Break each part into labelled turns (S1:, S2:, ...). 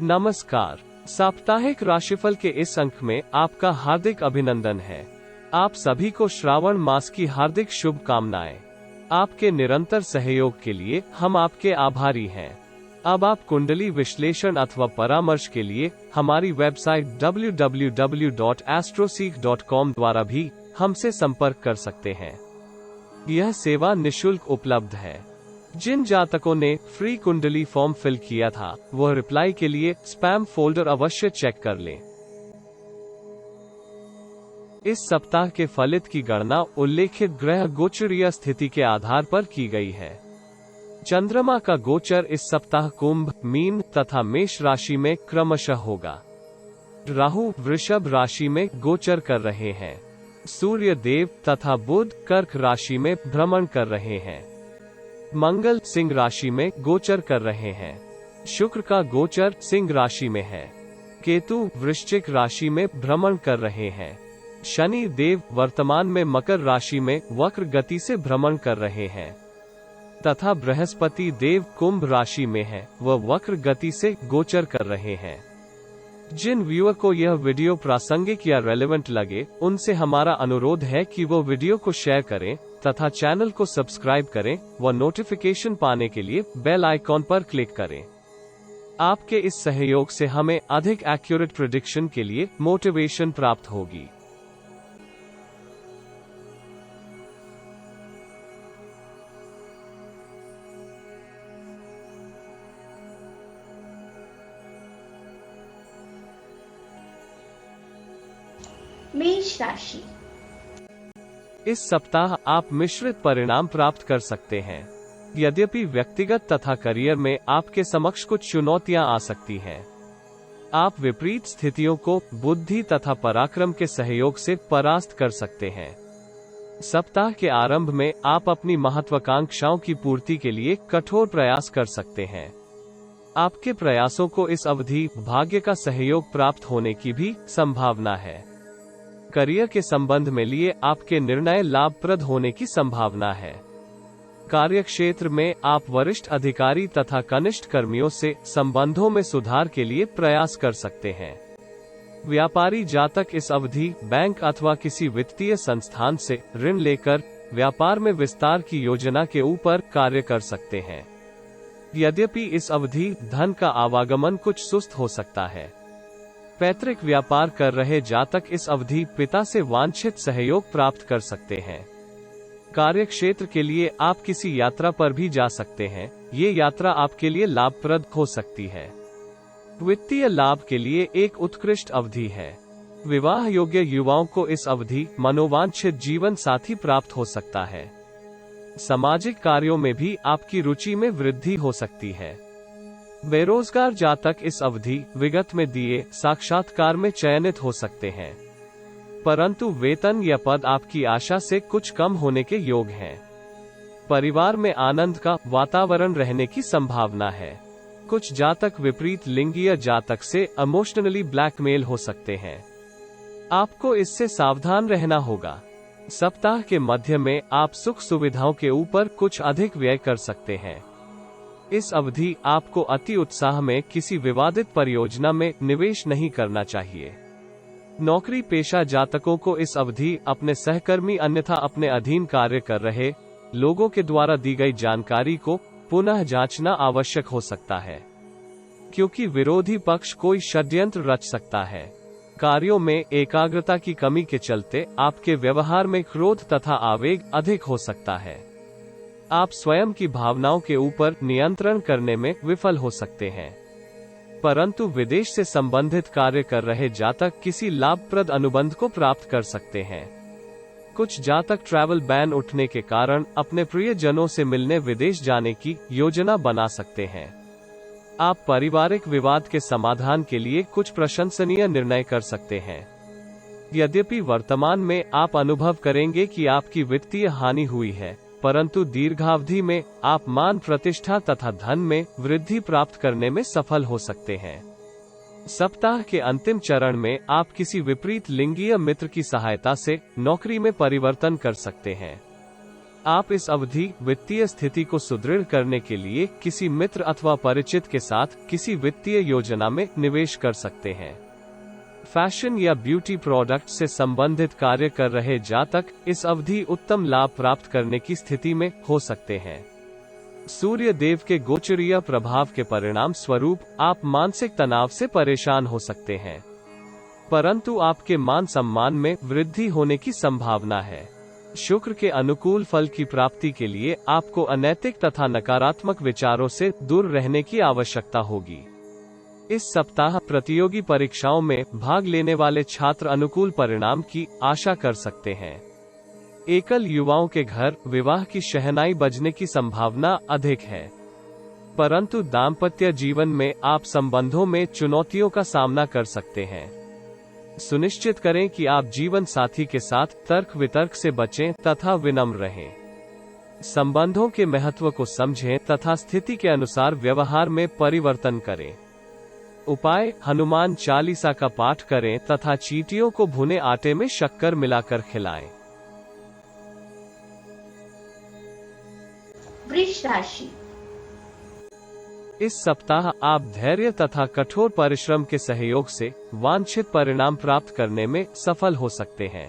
S1: नमस्कार। साप्ताहिक राशिफल के इस अंक में आपका हार्दिक अभिनंदन है। आप सभी को श्रावण मास की हार्दिक शुभकामनाएं। आपके निरंतर सहयोग के लिए हम आपके आभारी हैं। अब आप कुंडली विश्लेषण अथवा परामर्श के लिए हमारी वेबसाइट www.astroseek.com द्वारा भी हमसे संपर्क कर सकते हैं। यह सेवा निशुल्क उपलब्ध है। जिन जातकों ने फ्री कुंडली फॉर्म फिल किया था वह रिप्लाई के लिए स्पैम फोल्डर अवश्य चेक कर लें। इस सप्ताह के फलित की गणना उल्लेखित ग्रह गोचरीय स्थिति के आधार पर की गई है। चंद्रमा का गोचर इस सप्ताह कुंभ, मीन तथा मेष राशि में क्रमशः होगा। राहु वृषभ राशि में गोचर कर रहे हैं। सूर्य देव तथा बुध कर्क राशि में भ्रमण कर रहे हैं। मंगल सिंह राशि में गोचर कर रहे हैं। शुक्र का गोचर सिंह राशि में है। केतु वृश्चिक राशि में भ्रमण कर रहे हैं। शनि देव वर्तमान में मकर राशि में वक्र गति से भ्रमण कर रहे हैं तथा बृहस्पति देव कुंभ राशि में है, वह वक्र गति से गोचर कर रहे हैं। जिन व्यूअर को यह वीडियो प्रासंगिक या रेलेवेंट लगे उनसे हमारा अनुरोध है कि वो वीडियो को शेयर करें तथा चैनल को सब्सक्राइब करें व नोटिफिकेशन पाने के लिए बेल आइकॉन पर क्लिक करें। आपके इस सहयोग से हमें अधिक एक्यूरेट प्रेडिक्शन के लिए मोटिवेशन प्राप्त होगी।
S2: मेष राशि।
S1: इस सप्ताह आप मिश्रित परिणाम प्राप्त कर सकते हैं। यद्यपि व्यक्तिगत तथा करियर में आपके समक्ष कुछ चुनौतियां आ सकती हैं। आप विपरीत स्थितियों को बुद्धि तथा पराक्रम के सहयोग से परास्त कर सकते हैं। सप्ताह के आरंभ में आप अपनी महत्वाकांक्षाओं की पूर्ति के लिए कठोर प्रयास कर सकते हैं। आपके प्रयासों को इस अवधि भाग्य का सहयोग प्राप्त होने की भी संभावना है। करियर के संबंध में लिए आपके निर्णय लाभप्रद होने की संभावना है। कार्यक्षेत्र में आप वरिष्ठ अधिकारी तथा कनिष्ठ कर्मियों से संबंधों में सुधार के लिए प्रयास कर सकते हैं। व्यापारी जातक इस अवधि बैंक अथवा किसी वित्तीय संस्थान से ऋण लेकर व्यापार में विस्तार की योजना के ऊपर कार्य कर सकते हैं। यद्यपि इस अवधि धन का आवागमन कुछ सुस्त हो सकता है। पैतृक व्यापार कर रहे जातक इस अवधि पिता से वांछित सहयोग प्राप्त कर सकते हैं। कार्यक्षेत्र के लिए आप किसी यात्रा पर भी जा सकते हैं। ये यात्रा आपके लिए लाभप्रद हो सकती है। वित्तीय लाभ के लिए एक उत्कृष्ट अवधि है। विवाह योग्य युवाओं को इस अवधि मनोवांछित जीवन साथी प्राप्त हो सकता है। सामाजिक कार्यों में भी आपकी रुचि में वृद्धि हो सकती है। बेरोजगार जातक इस अवधि विगत में दिए साक्षात्कार में चयनित हो सकते हैं, परंतु वेतन या पद आपकी आशा से कुछ कम होने के योग हैं। परिवार में आनंद का वातावरण रहने की संभावना है। कुछ जातक विपरीत लिंगीय जातक से इमोशनली ब्लैकमेल हो सकते हैं। आपको इससे सावधान रहना होगा। सप्ताह के मध्य में आप सुख सुविधाओं के ऊपर कुछ अधिक व्यय कर सकते हैं। इस अवधि आपको अति उत्साह में किसी विवादित परियोजना में निवेश नहीं करना चाहिए। नौकरी पेशा जातकों को इस अवधि अपने सहकर्मी अन्यथा अपने अधीन कार्य कर रहे लोगों के द्वारा दी गई जानकारी को पुनः जांचना आवश्यक हो सकता है, क्योंकि विरोधी पक्ष कोई षड्यंत्र रच सकता है। कार्यों में एकाग्रता की कमी के चलते आपके व्यवहार में क्रोध तथा आवेग अधिक हो सकता है। आप स्वयं की भावनाओं के ऊपर नियंत्रण करने में विफल हो सकते हैं, परंतु विदेश से संबंधित कार्य कर रहे जातक किसी लाभप्रद अनुबंध को प्राप्त कर सकते हैं। कुछ जातक ट्रैवल बैन उठने के कारण अपने प्रियजनों से मिलने विदेश जाने की योजना बना सकते हैं। आप पारिवारिक विवाद के समाधान के लिए कुछ प्रशंसनीय निर्णय कर सकते हैं। यद्यपि वर्तमान में आप अनुभव करेंगे कि आपकी वित्तीय हानि हुई है, परंतु दीर्घावधि में आप मान प्रतिष्ठा तथा धन में वृद्धि प्राप्त करने में सफल हो सकते हैं। सप्ताह के अंतिम चरण में आप किसी विपरीत लिंगीय मित्र की सहायता से नौकरी में परिवर्तन कर सकते हैं। आप इस अवधि वित्तीय स्थिति को सुदृढ़ करने के लिए किसी मित्र अथवा परिचित के साथ किसी वित्तीय योजना में निवेश कर सकते हैं। फैशन या ब्यूटी प्रोडक्ट से संबंधित कार्य कर रहे जातक इस अवधि उत्तम लाभ प्राप्त करने की स्थिति में हो सकते हैं। सूर्य देव के गोचरीय प्रभाव के परिणाम स्वरूप आप मानसिक तनाव से परेशान हो सकते हैं, परंतु आपके मान सम्मान में वृद्धि होने की संभावना है। शुक्र के अनुकूल फल की प्राप्ति के लिए आपको अनैतिक तथा नकारात्मक विचारों से दूर रहने की आवश्यकता होगी। इस सप्ताह प्रतियोगी परीक्षाओं में भाग लेने वाले छात्र अनुकूल परिणाम की आशा कर सकते हैं। एकल युवाओं के घर विवाह की शहनाई बजने की संभावना अधिक है, परंतु दाम्पत्य जीवन में आप संबंधों में चुनौतियों का सामना कर सकते हैं। सुनिश्चित करें कि आप जीवन साथी के साथ तर्क वितर्क से बचें तथा विनम्र रहें। संबंधों के महत्व को समझें तथा स्थिति के अनुसार व्यवहार में परिवर्तन करें। उपाय: हनुमान चालीसा का पाठ करें तथा चींटियों को भुने आटे में शक्कर मिलाकर खिलाएं।
S2: वृष राशि।
S1: इस सप्ताह आप धैर्य तथा कठोर परिश्रम के सहयोग से वांछित परिणाम प्राप्त करने में सफल हो सकते हैं,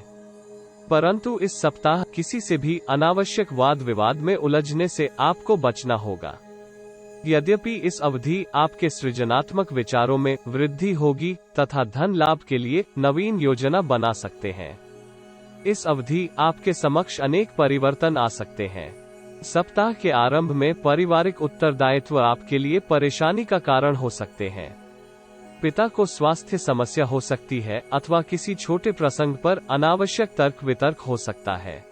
S1: परंतु इस सप्ताह किसी से भी अनावश्यक वाद विवाद में उलझने से आपको बचना होगा। यद्यपि इस अवधि आपके सृजनात्मक विचारों में वृद्धि होगी तथा धन लाभ के लिए नवीन योजना बना सकते हैं। इस अवधि आपके समक्ष अनेक परिवर्तन आ सकते हैं। सप्ताह के आरंभ में पारिवारिक उत्तरदायित्व आपके लिए परेशानी का कारण हो सकते हैं। पिता को स्वास्थ्य समस्या हो सकती है अथवा किसी छोटे प्रसंग पर अनावश्यक तर्क वितर्क हो सकता है।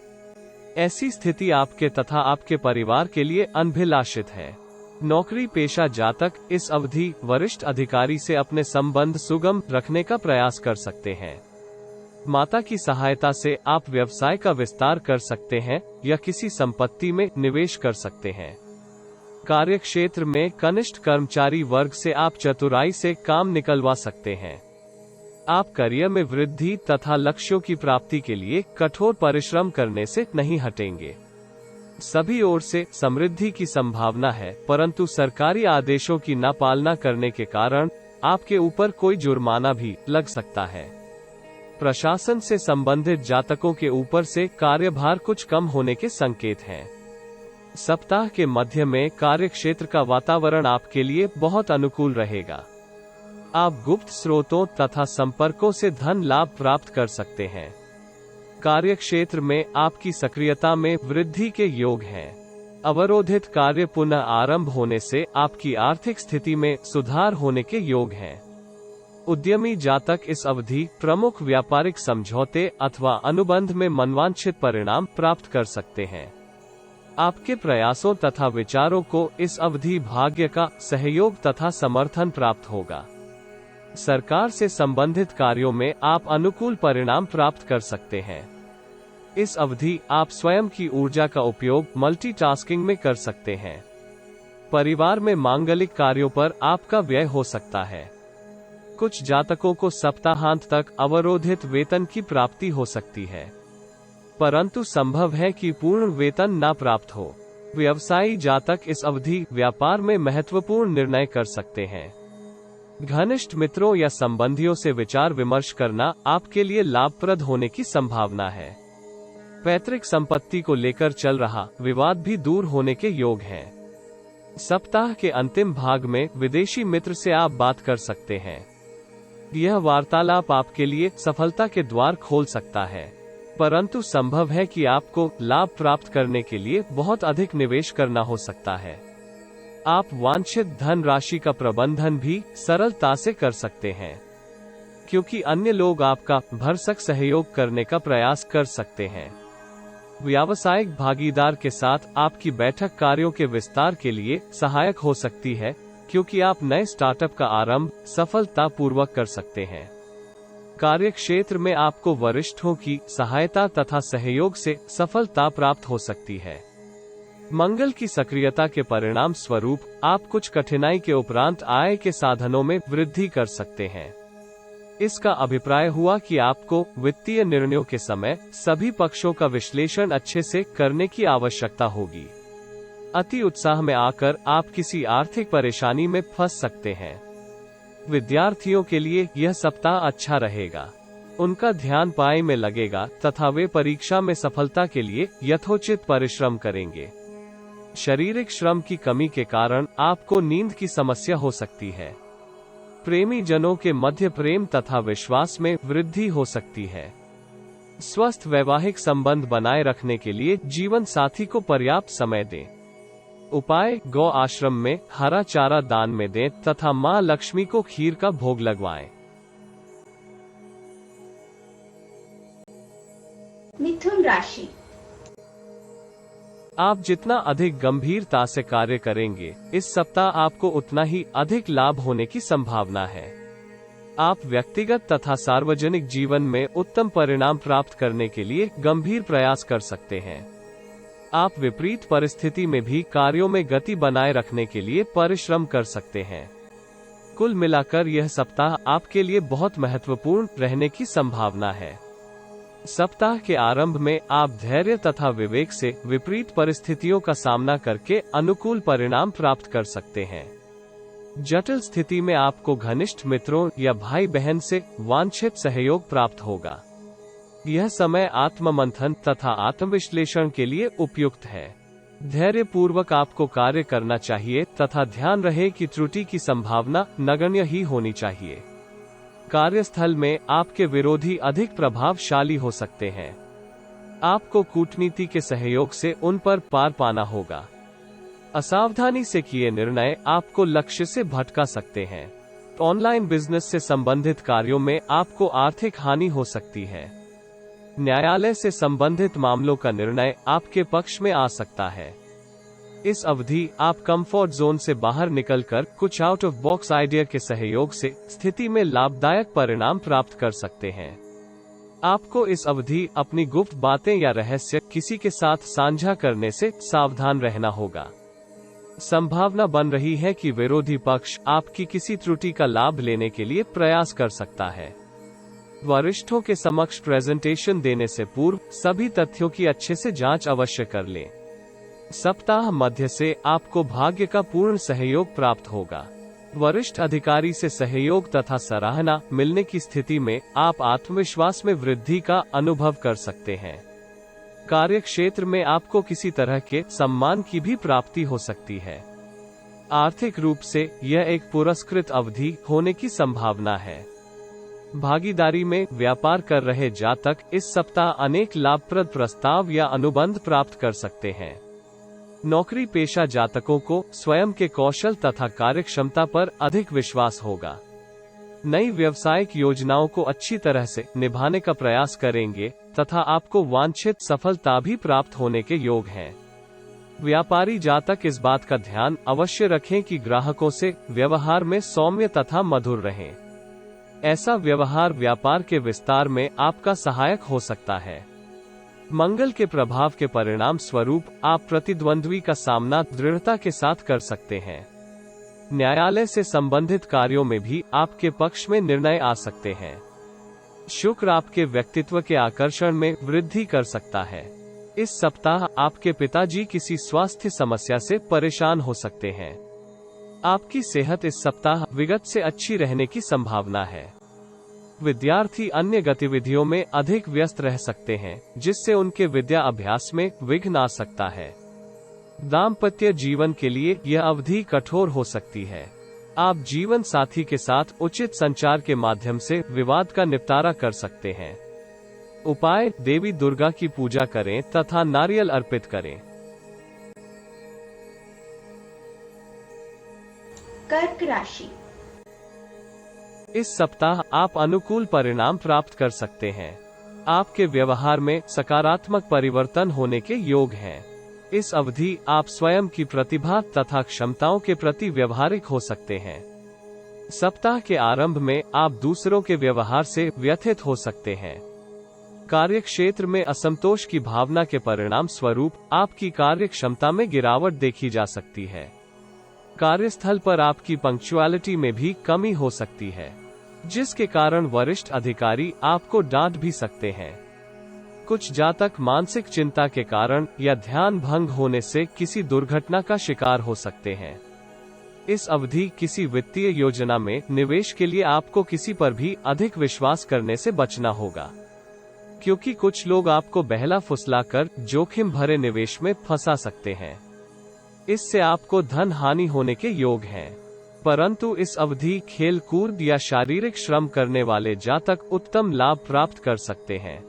S1: ऐसी स्थिति आपके तथा आपके परिवार के लिए अनभिलाषित है। नौकरी पेशा जातक इस अवधि वरिष्ठ अधिकारी से अपने संबंध सुगम रखने का प्रयास कर सकते हैं। माता की सहायता से आप व्यवसाय का विस्तार कर सकते हैं या किसी संपत्ति में निवेश कर सकते हैं। कार्यक्षेत्र में कनिष्ठ कर्मचारी वर्ग से आप चतुराई से काम निकलवा सकते हैं। आप करियर में वृद्धि तथा लक्ष्यों की प्राप्ति के लिए कठोर परिश्रम करने से नहीं हटेंगे। सभी ओर से समृद्धि की संभावना है, परंतु सरकारी आदेशों की न पालना करने के कारण आपके ऊपर कोई जुर्माना भी लग सकता है। प्रशासन से संबंधित जातकों के ऊपर से कार्यभार कुछ कम होने के संकेत हैं। सप्ताह के मध्य में कार्यक्षेत्र का वातावरण आपके लिए बहुत अनुकूल रहेगा। आप गुप्त स्रोतों तथा संपर्कों से धन लाभ प्राप्त कर सकते हैं। कार्यक्षेत्र में आपकी सक्रियता में वृद्धि के योग हैं। अवरोधित कार्य पुनः आरंभ होने से आपकी आर्थिक स्थिति में सुधार होने के योग हैं। उद्यमी जातक इस अवधि प्रमुख व्यापारिक समझौते अथवा अनुबंध में मनवांछित परिणाम प्राप्त कर सकते हैं। आपके प्रयासों तथा विचारों को इस अवधि भाग्य का सहयोग तथा समर्थन प्राप्त होगा। सरकार से संबंधित कार्यों में आप अनुकूल परिणाम प्राप्त कर सकते हैं। इस अवधि आप स्वयं की ऊर्जा का उपयोग मल्टीटास्किंग में कर सकते हैं। परिवार में मांगलिक कार्यों पर आपका व्यय हो सकता है। कुछ जातकों को सप्ताहांत तक अवरोधित वेतन की प्राप्ति हो सकती है, परंतु संभव है कि पूर्ण वेतन न प्राप्त हो। व्यवसायी जातक इस अवधि व्यापार में महत्वपूर्ण निर्णय कर सकते हैं। घनिष्ठ मित्रों या संबंधियों से विचार विमर्श करना आपके लिए लाभप्रद होने की संभावना है। पैतृक संपत्ति को लेकर चल रहा विवाद भी दूर होने के योग हैं। सप्ताह के अंतिम भाग में विदेशी मित्र से आप बात कर सकते हैं। यह वार्तालाप आपके लिए सफलता के द्वार खोल सकता है, परंतु संभव है कि आपको लाभ प्राप्त करने के लिए बहुत अधिक निवेश करना हो सकता है। आप वांछित धन राशि का प्रबंधन भी सरलता से कर सकते हैं, क्योंकि अन्य लोग आपका भरसक सहयोग करने का प्रयास कर सकते हैं। व्यावसायिक भागीदार के साथ आपकी बैठक कार्यों के विस्तार के लिए सहायक हो सकती है, क्योंकि आप नए स्टार्टअप का आरंभ सफलतापूर्वक कर सकते हैं। कार्यक्षेत्र में आपको वरिष्ठों की सहायता तथा सहयोग से सफलता प्राप्त हो सकती है। मंगल की सक्रियता के परिणाम स्वरूप आप कुछ कठिनाई के उपरांत आय के साधनों में वृद्धि कर सकते हैं। इसका अभिप्राय हुआ कि आपको वित्तीय निर्णयों के समय सभी पक्षों का विश्लेषण अच्छे से करने की आवश्यकता होगी। अति उत्साह में आकर आप किसी आर्थिक परेशानी में फंस सकते हैं। विद्यार्थियों के लिए यह सप्ताह अच्छा रहेगा। उनका ध्यान पढ़ाई में लगेगा तथा वे परीक्षा में सफलता के लिए यथोचित परिश्रम करेंगे। शारीरिक श्रम की कमी के कारण आपको नींद की समस्या हो सकती है। प्रेमी जनों के मध्य प्रेम तथा विश्वास में वृद्धि हो सकती है। स्वस्थ वैवाहिक संबंध बनाए रखने के लिए जीवन साथी को पर्याप्त समय दें। उपाय: गौ आश्रम में हरा चारा दान में दें तथा मां लक्ष्मी को खीर का भोग लगवाएं।
S2: मिथुन राशि।
S1: आप जितना अधिक गंभीरता से कार्य करेंगे, इस सप्ताह आपको उतना ही अधिक लाभ होने की संभावना है। आप व्यक्तिगत तथा सार्वजनिक जीवन में उत्तम परिणाम प्राप्त करने के लिए गंभीर प्रयास कर सकते हैं। आप विपरीत परिस्थिति में भी कार्यों में गति बनाए रखने के लिए परिश्रम कर सकते हैं। कुल मिलाकर यह सप्ताह आपके लिए बहुत महत्वपूर्ण रहने की संभावना है। सप्ताह के आरंभ में आप धैर्य तथा विवेक से विपरीत परिस्थितियों का सामना करके अनुकूल परिणाम प्राप्त कर सकते हैं। जटिल स्थिति में आपको घनिष्ठ मित्रों या भाई बहन से वांछित सहयोग प्राप्त होगा। यह समय आत्ममंथन तथा आत्मविश्लेषण के लिए उपयुक्त है। धैर्य पूर्वक आपको कार्य करना चाहिए तथा ध्यान रहे कि त्रुटि की संभावना नगण्य ही होनी चाहिए। कार्यस्थल में आपके विरोधी अधिक प्रभावशाली हो सकते हैं। आपको कूटनीति के सहयोग से उन पर पार पाना होगा। असावधानी से किए निर्णय आपको लक्ष्य से भटका सकते हैं। ऑनलाइन बिजनेस से संबंधित कार्यों में आपको आर्थिक हानि हो सकती है। न्यायालय से संबंधित मामलों का निर्णय आपके पक्ष में आ सकता है। इस अवधि आप कंफर्ट जोन से बाहर निकलकर कुछ आउट ऑफ बॉक्स आइडिया के सहयोग से स्थिति में लाभदायक परिणाम प्राप्त कर सकते हैं। आपको इस अवधि अपनी गुप्त बातें या रहस्य किसी के साथ साझा करने से सावधान रहना होगा। संभावना बन रही है कि विरोधी पक्ष आपकी किसी त्रुटि का लाभ लेने के लिए प्रयास कर सकता है। वरिष्ठों के समक्ष प्रेजेंटेशन देने से पूर्व सभी तथ्यों की अच्छे से जांच अवश्य कर लें। सप्ताह मध्य से आपको भाग्य का पूर्ण सहयोग प्राप्त होगा। वरिष्ठ अधिकारी से सहयोग तथा सराहना मिलने की स्थिति में आप आत्मविश्वास में वृद्धि का अनुभव कर सकते हैं। कार्य क्षेत्र में आपको किसी तरह के सम्मान की भी प्राप्ति हो सकती है। आर्थिक रूप से यह एक पुरस्कृत अवधि होने की संभावना है। भागीदारी में व्यापार कर रहे जातक इस सप्ताह अनेक लाभप्रद प्रस्ताव या अनुबंध प्राप्त कर सकते हैं। नौकरी पेशा जातकों को स्वयं के कौशल तथा कार्यक्षमता पर अधिक विश्वास होगा। नई व्यावसायिक योजनाओं को अच्छी तरह से निभाने का प्रयास करेंगे तथा आपको वांछित सफलता भी प्राप्त होने के योग हैं। व्यापारी जातक इस बात का ध्यान अवश्य रखें कि ग्राहकों से व्यवहार में सौम्य तथा मधुर रहें। ऐसा व्यवहार व्यापार के विस्तार में आपका सहायक हो सकता है। मंगल के प्रभाव के परिणाम स्वरूप आप प्रतिद्वंद्वी का सामना दृढ़ता के साथ कर सकते हैं। न्यायालय से संबंधित कार्यों में भी आपके पक्ष में निर्णय आ सकते हैं। शुक्र आपके व्यक्तित्व के आकर्षण में वृद्धि कर सकता है। इस सप्ताह आपके पिताजी किसी स्वास्थ्य समस्या से परेशान हो सकते हैं। आपकी सेहत इस सप्ताह विगत से अच्छी रहने की संभावना है। विद्यार्थी अन्य गतिविधियों में अधिक व्यस्त रह सकते हैं, जिससे उनके विद्या अभ्यास में विघ्न आ सकता है। दाम्पत्य जीवन के लिए यह अवधि कठोर हो सकती है। आप जीवन साथी के साथ उचित संचार के माध्यम से विवाद का निपटारा कर सकते हैं। उपाय: देवी दुर्गा की पूजा करें तथा नारियल अर्पित करें।
S2: कर्क राशि।
S1: इस सप्ताह आप अनुकूल परिणाम प्राप्त कर सकते हैं। आपके व्यवहार में सकारात्मक परिवर्तन होने के योग हैं। इस अवधि आप स्वयं की प्रतिभा तथा क्षमताओं के प्रति व्यवहारिक हो सकते हैं। सप्ताह के आरंभ में आप दूसरों के व्यवहार से व्यथित हो सकते हैं। कार्य क्षेत्र में असंतोष की भावना के परिणाम स्वरूप आपकी कार्य क्षमता में गिरावट देखी जा सकती है। कार्यस्थल पर आपकी पंक्चुअलिटी में भी कमी हो सकती है। जिसके कारण वरिष्ठ अधिकारी आपको डांट भी सकते हैं। कुछ जातक मानसिक चिंता के कारण या ध्यान भंग होने से किसी दुर्घटना का शिकार हो सकते हैं। इस अवधि किसी वित्तीय योजना में निवेश के लिए आपको किसी पर भी अधिक विश्वास करने से बचना होगा, क्योंकि कुछ लोग आपको बहला फुसलाकर जोखिम भरे निवेश में फंसा सकते हैं। इससे आपको धन हानि होने के योग हैं। परंतु इस अवधि खेल कूद या शारीरिक श्रम करने वाले जातक उत्तम लाभ प्राप्त कर सकते हैं।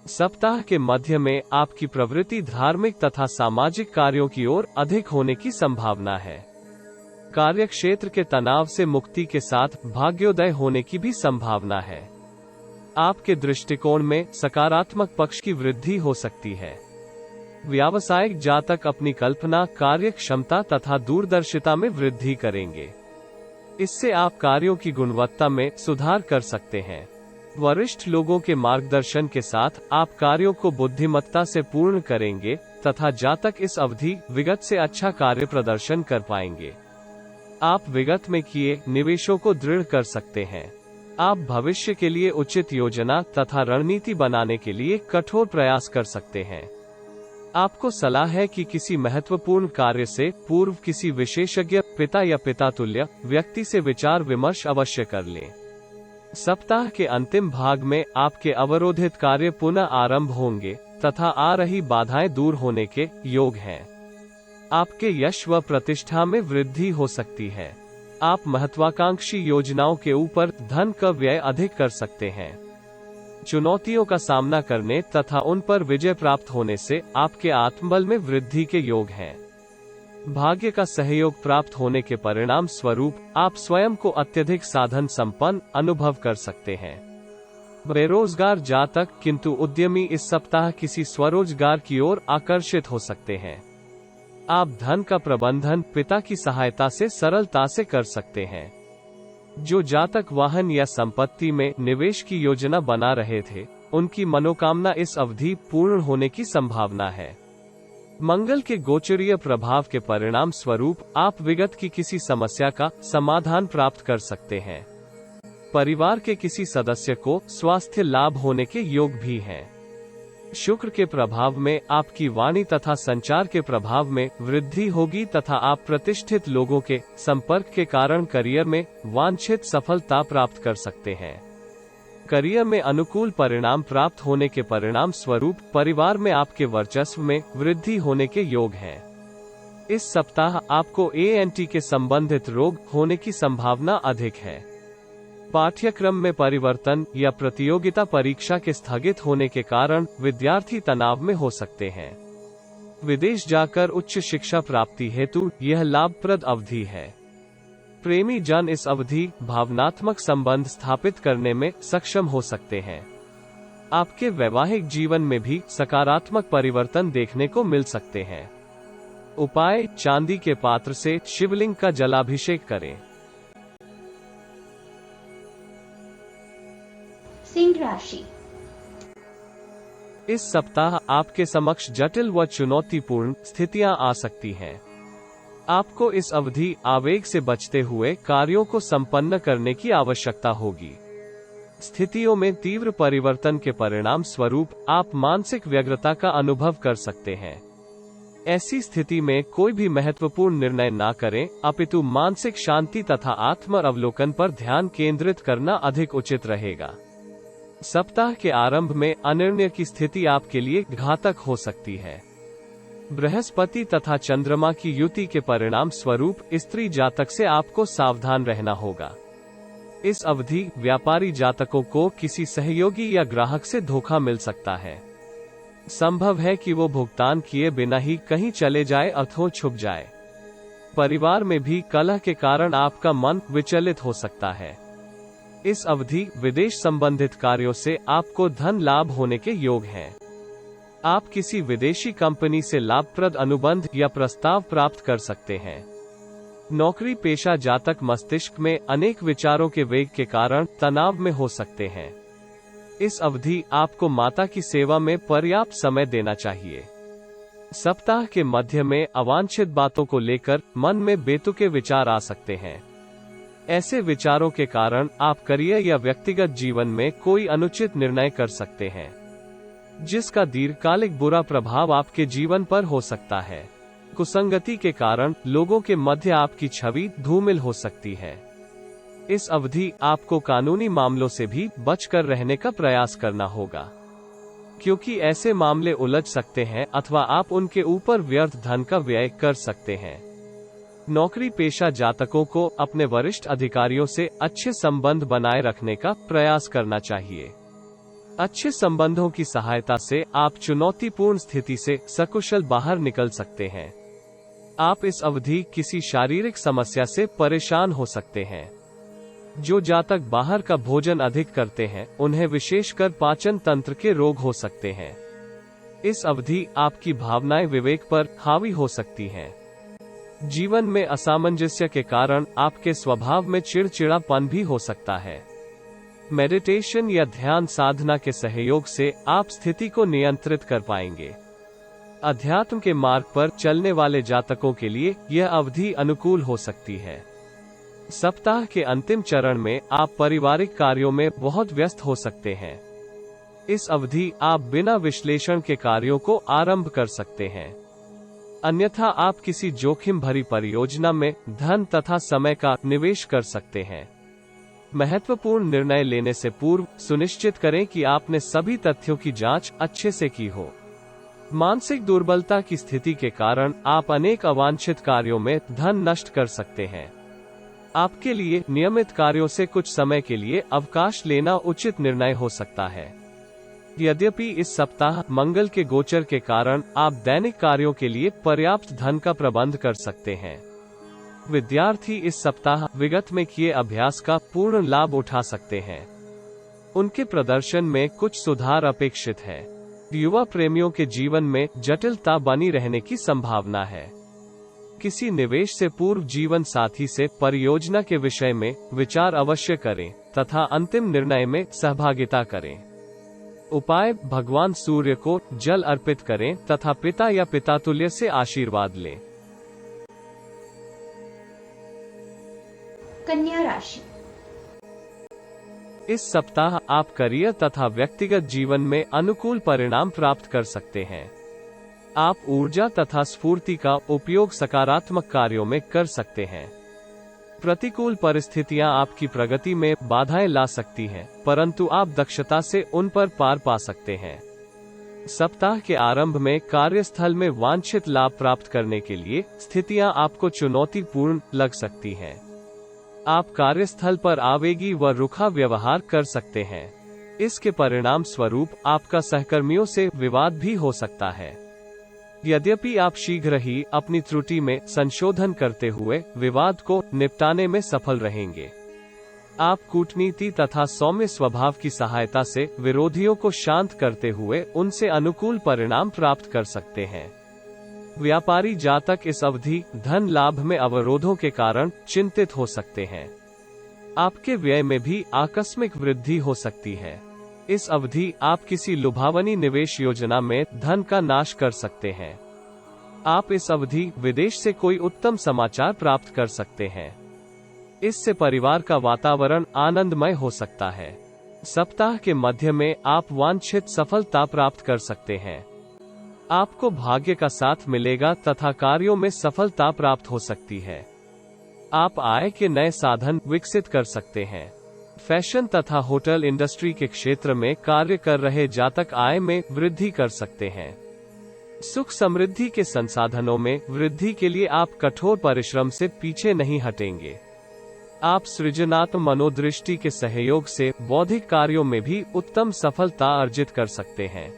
S1: सप्ताह के मध्य में आपकी प्रवृत्ति धार्मिक तथा सामाजिक कार्यों की ओर अधिक होने की संभावना है। कार्य क्षेत्र के तनाव से मुक्ति के साथ भाग्योदय होने की भी संभावना है। आपके दृष्टिकोण में सकारात्मक पक्ष की वृद्धि हो सकती है। व्यावसायिक जातक अपनी कल्पना, कार्य क्षमता तथा दूरदर्शिता में वृद्धि करेंगे। इससे आप कार्यों की गुणवत्ता में सुधार कर सकते हैं। वरिष्ठ लोगों के मार्गदर्शन के साथ आप कार्यों को बुद्धिमत्ता से पूर्ण करेंगे तथा जातक इस अवधि विगत से अच्छा कार्य प्रदर्शन कर पाएंगे। आप विगत में किए निवेशों को दृढ़ कर सकते हैं। आप भविष्य के लिए उचित योजना तथा रणनीति बनाने के लिए कठोर प्रयास कर सकते हैं। आपको सलाह है कि किसी महत्वपूर्ण कार्य से पूर्व किसी विशेषज्ञ, पिता या पितातुल्य व्यक्ति से विचार विमर्श अवश्य कर लें। सप्ताह के अंतिम भाग में आपके अवरोधित कार्य पुनः आरंभ होंगे तथा आ रही बाधाएं दूर होने के योग हैं। आपके यश व प्रतिष्ठा में वृद्धि हो सकती है। आप महत्वाकांक्षी योजनाओं के ऊपर धन का व्यय अधिक कर सकते हैं। चुनौतियों का सामना करने तथा उन पर विजय प्राप्त होने से आपके आत्मबल में वृद्धि के योग हैं। भाग्य का सहयोग प्राप्त होने के परिणाम स्वरूप आप स्वयं को अत्यधिक साधन संपन्न अनुभव कर सकते हैं। बेरोजगार जातक किंतु उद्यमी इस सप्ताह किसी स्वरोजगार की ओर आकर्षित हो सकते हैं। आप धन का प्रबंधन पिता की सहायता से सरलता से कर सकते हैं। जो जातक वाहन या संपत्ति में निवेश की योजना बना रहे थे, उनकी मनोकामना इस अवधि पूर्ण होने की संभावना है। मंगल के गोचरीय प्रभाव के परिणाम स्वरूप आप विगत की किसी समस्या का समाधान प्राप्त कर सकते हैं। परिवार के किसी सदस्य को स्वास्थ्य लाभ होने के योग भी हैं। शुक्र के प्रभाव में आपकी वाणी तथा संचार के प्रभाव में वृद्धि होगी तथा आप प्रतिष्ठित लोगों के संपर्क के कारण करियर में वांछित सफलता प्राप्त कर सकते हैं। करियर में अनुकूल परिणाम प्राप्त होने के परिणाम स्वरूप परिवार में आपके वर्चस्व में वृद्धि होने के योग हैं। इस सप्ताह आपको ANT के संबंधित रोग होने की संभावना अधिक है। पाठ्यक्रम में परिवर्तन या प्रतियोगिता परीक्षा के स्थगित होने के कारण विद्यार्थी तनाव में हो सकते हैं। विदेश जाकर उच्च शिक्षा प्राप्ति हेतु यह लाभप्रद अवधि है। प्रेमी जन इस अवधि भावनात्मक संबंध स्थापित करने में सक्षम हो सकते हैं। आपके वैवाहिक जीवन में भी सकारात्मक परिवर्तन देखने को मिल सकते हैं। उपाय: चांदी के पात्र से शिवलिंग का जलाभिषेक करें।
S2: सिंह राशि।
S1: इस सप्ताह आपके समक्ष जटिल व चुनौतीपूर्ण स्थितियां आ सकती हैं। आपको इस अवधि आवेग से बचते हुए कार्यों को संपन्न करने की आवश्यकता होगी। स्थितियों में तीव्र परिवर्तन के परिणाम स्वरूप आप मानसिक व्यग्रता का अनुभव कर सकते हैं। ऐसी स्थिति में कोई भी महत्वपूर्ण निर्णय ना करें, अपितु मानसिक शांति तथा आत्म अवलोकन पर ध्यान केंद्रित करना अधिक उचित रहेगा। सप्ताह के आरंभ में अनिर्णय की स्थिति आपके लिए घातक हो सकती है। बृहस्पति तथा चंद्रमा की युति के परिणाम स्वरूप स्त्री जातक से आपको सावधान रहना होगा। इस अवधि व्यापारी जातकों को किसी सहयोगी या ग्राहक से धोखा मिल सकता है। संभव है कि वो भुगतान किए बिना ही कहीं चले जाए अथवा छुप जाए। परिवार में भी कलह के कारण आपका मन विचलित हो सकता है। इस अवधि विदेश संबंधित कार्यों से आपको धन लाभ होने के योग हैं। आप किसी विदेशी कंपनी से लाभप्रद अनुबंध या प्रस्ताव प्राप्त कर सकते हैं। नौकरी पेशा जातक मस्तिष्क में अनेक विचारों के वेग के कारण तनाव में हो सकते हैं। इस अवधि आपको माता की सेवा में पर्याप्त समय देना चाहिए। सप्ताह के मध्य में अवांछित बातों को लेकर मन में बेतुके विचार आ सकते हैं। ऐसे विचारों के कारण आप करियर या व्यक्तिगत जीवन में कोई अनुचित निर्णय कर सकते हैं, जिसका दीर्घकालिक बुरा प्रभाव आपके जीवन पर हो सकता है। कुसंगति के कारण लोगों के मध्य आपकी छवि धूमिल हो सकती है। इस अवधि आपको कानूनी मामलों से भी बचकर रहने का प्रयास करना होगा, क्योंकि ऐसे मामले उलझ सकते हैं अथवा आप उनके ऊपर व्यर्थ धन का व्यय कर सकते हैं। नौकरी पेशा जातकों को अपने वरिष्ठ अधिकारियों से अच्छे संबंध बनाए रखने का प्रयास करना चाहिए। अच्छे संबंधों की सहायता से आप चुनौतीपूर्ण स्थिति से सकुशल बाहर निकल सकते हैं। आप इस अवधि किसी शारीरिक समस्या से परेशान हो सकते हैं। जो जातक बाहर का भोजन अधिक करते हैं, उन्हें विशेषकर पाचन तंत्र के रोग हो सकते हैं। इस अवधि आपकी भावनाएं विवेक पर हावी हो सकती हैं। जीवन में असामंजस्य के कारण आपके स्वभाव में चिड़चिड़ापन भी हो सकता है। मेडिटेशन या ध्यान साधना के सहयोग से आप स्थिति को नियंत्रित कर पाएंगे। अध्यात्म के मार्ग पर चलने वाले जातकों के लिए यह अवधि अनुकूल हो सकती है। सप्ताह के अंतिम चरण में आप पारिवारिक कार्यों में बहुत व्यस्त हो सकते हैं। इस अवधि आप बिना विश्लेषण के कार्यों को आरंभ कर सकते हैं, अन्यथा आप किसी जोखिम भरी परियोजना में धन तथा समय का निवेश कर सकते हैं। महत्वपूर्ण निर्णय लेने से पूर्व सुनिश्चित करें कि आपने सभी तथ्यों की जांच अच्छे से की हो। मानसिक दुर्बलता की स्थिति के कारण आप अनेक अवांछित कार्यों में धन नष्ट कर सकते हैं। आपके लिए नियमित कार्यों से कुछ समय के लिए अवकाश लेना उचित निर्णय हो सकता है। यद्यपि इस सप्ताह मंगल के गोचर के कारण आप दैनिक कार्यों के लिए पर्याप्त धन का प्रबंध कर सकते हैं। विद्यार्थी इस सप्ताह विगत में किए अभ्यास का पूर्ण लाभ उठा सकते हैं। उनके प्रदर्शन में कुछ सुधार अपेक्षित है। युवा प्रेमियों के जीवन में जटिलता बनी रहने की संभावना है। किसी निवेश से पूर्व जीवन साथी से परियोजना के विषय में विचार अवश्य करें तथा अंतिम निर्णय में सहभागिता करें। उपाय: भगवान सूर्य को जल अर्पित करें तथा पिता या पितातुल्य से आशीर्वाद लें।
S2: कन्या राशि।
S1: इस सप्ताह आप करियर तथा व्यक्तिगत जीवन में अनुकूल परिणाम प्राप्त कर सकते हैं। आप ऊर्जा तथा स्फूर्ति का उपयोग सकारात्मक कार्यों में कर सकते हैं। प्रतिकूल परिस्थितियां आपकी प्रगति में बाधाएं ला सकती हैं, परंतु आप दक्षता से उन पर पार पा सकते हैं। सप्ताह के आरंभ में कार्यस्थल में वांछित लाभ प्राप्त करने के लिए स्थितियां आपको चुनौतीपूर्ण लग सकती हैं। आप कार्यस्थल पर आवेगी व रुखा व्यवहार कर सकते हैं। इसके परिणाम स्वरूप आपका सहकर्मियों से विवाद भी हो सकता है। यद्यपि आप शीघ्र ही अपनी त्रुटि में संशोधन करते हुए विवाद को निपटाने में सफल रहेंगे। आप कूटनीति तथा सौम्य स्वभाव की सहायता से विरोधियों को शांत करते हुए उनसे अनुकूल परिणाम प्राप्त कर सकते हैं। व्यापारी जातक इस अवधि धन लाभ में अवरोधों के कारण चिंतित हो सकते हैं। आपके व्यय में भी आकस्मिक वृद्धि हो सकती है। इस अवधि आप किसी लुभावनी निवेश योजना में धन का नाश कर सकते हैं। आप इस अवधि विदेश से कोई उत्तम समाचार प्राप्त कर सकते हैं। इससे परिवार का वातावरण आनंदमय हो सकता है। सप्ताह के मध्य में आप वांछित सफलता प्राप्त कर सकते हैं। आपको भाग्य का साथ मिलेगा तथा कार्यों में सफलता प्राप्त हो सकती है। आप आय के नए साधन विकसित कर सकते हैं। फैशन तथा होटल इंडस्ट्री के क्षेत्र में कार्य कर रहे जातक आय में वृद्धि कर सकते हैं। सुख समृद्धि के संसाधनों में वृद्धि के लिए आप कठोर परिश्रम से पीछे नहीं हटेंगे। आप सृजनात्मक मनोदृष्टि के सहयोग से बौद्धिक कार्यों में भी उत्तम सफलता अर्जित कर सकते हैं।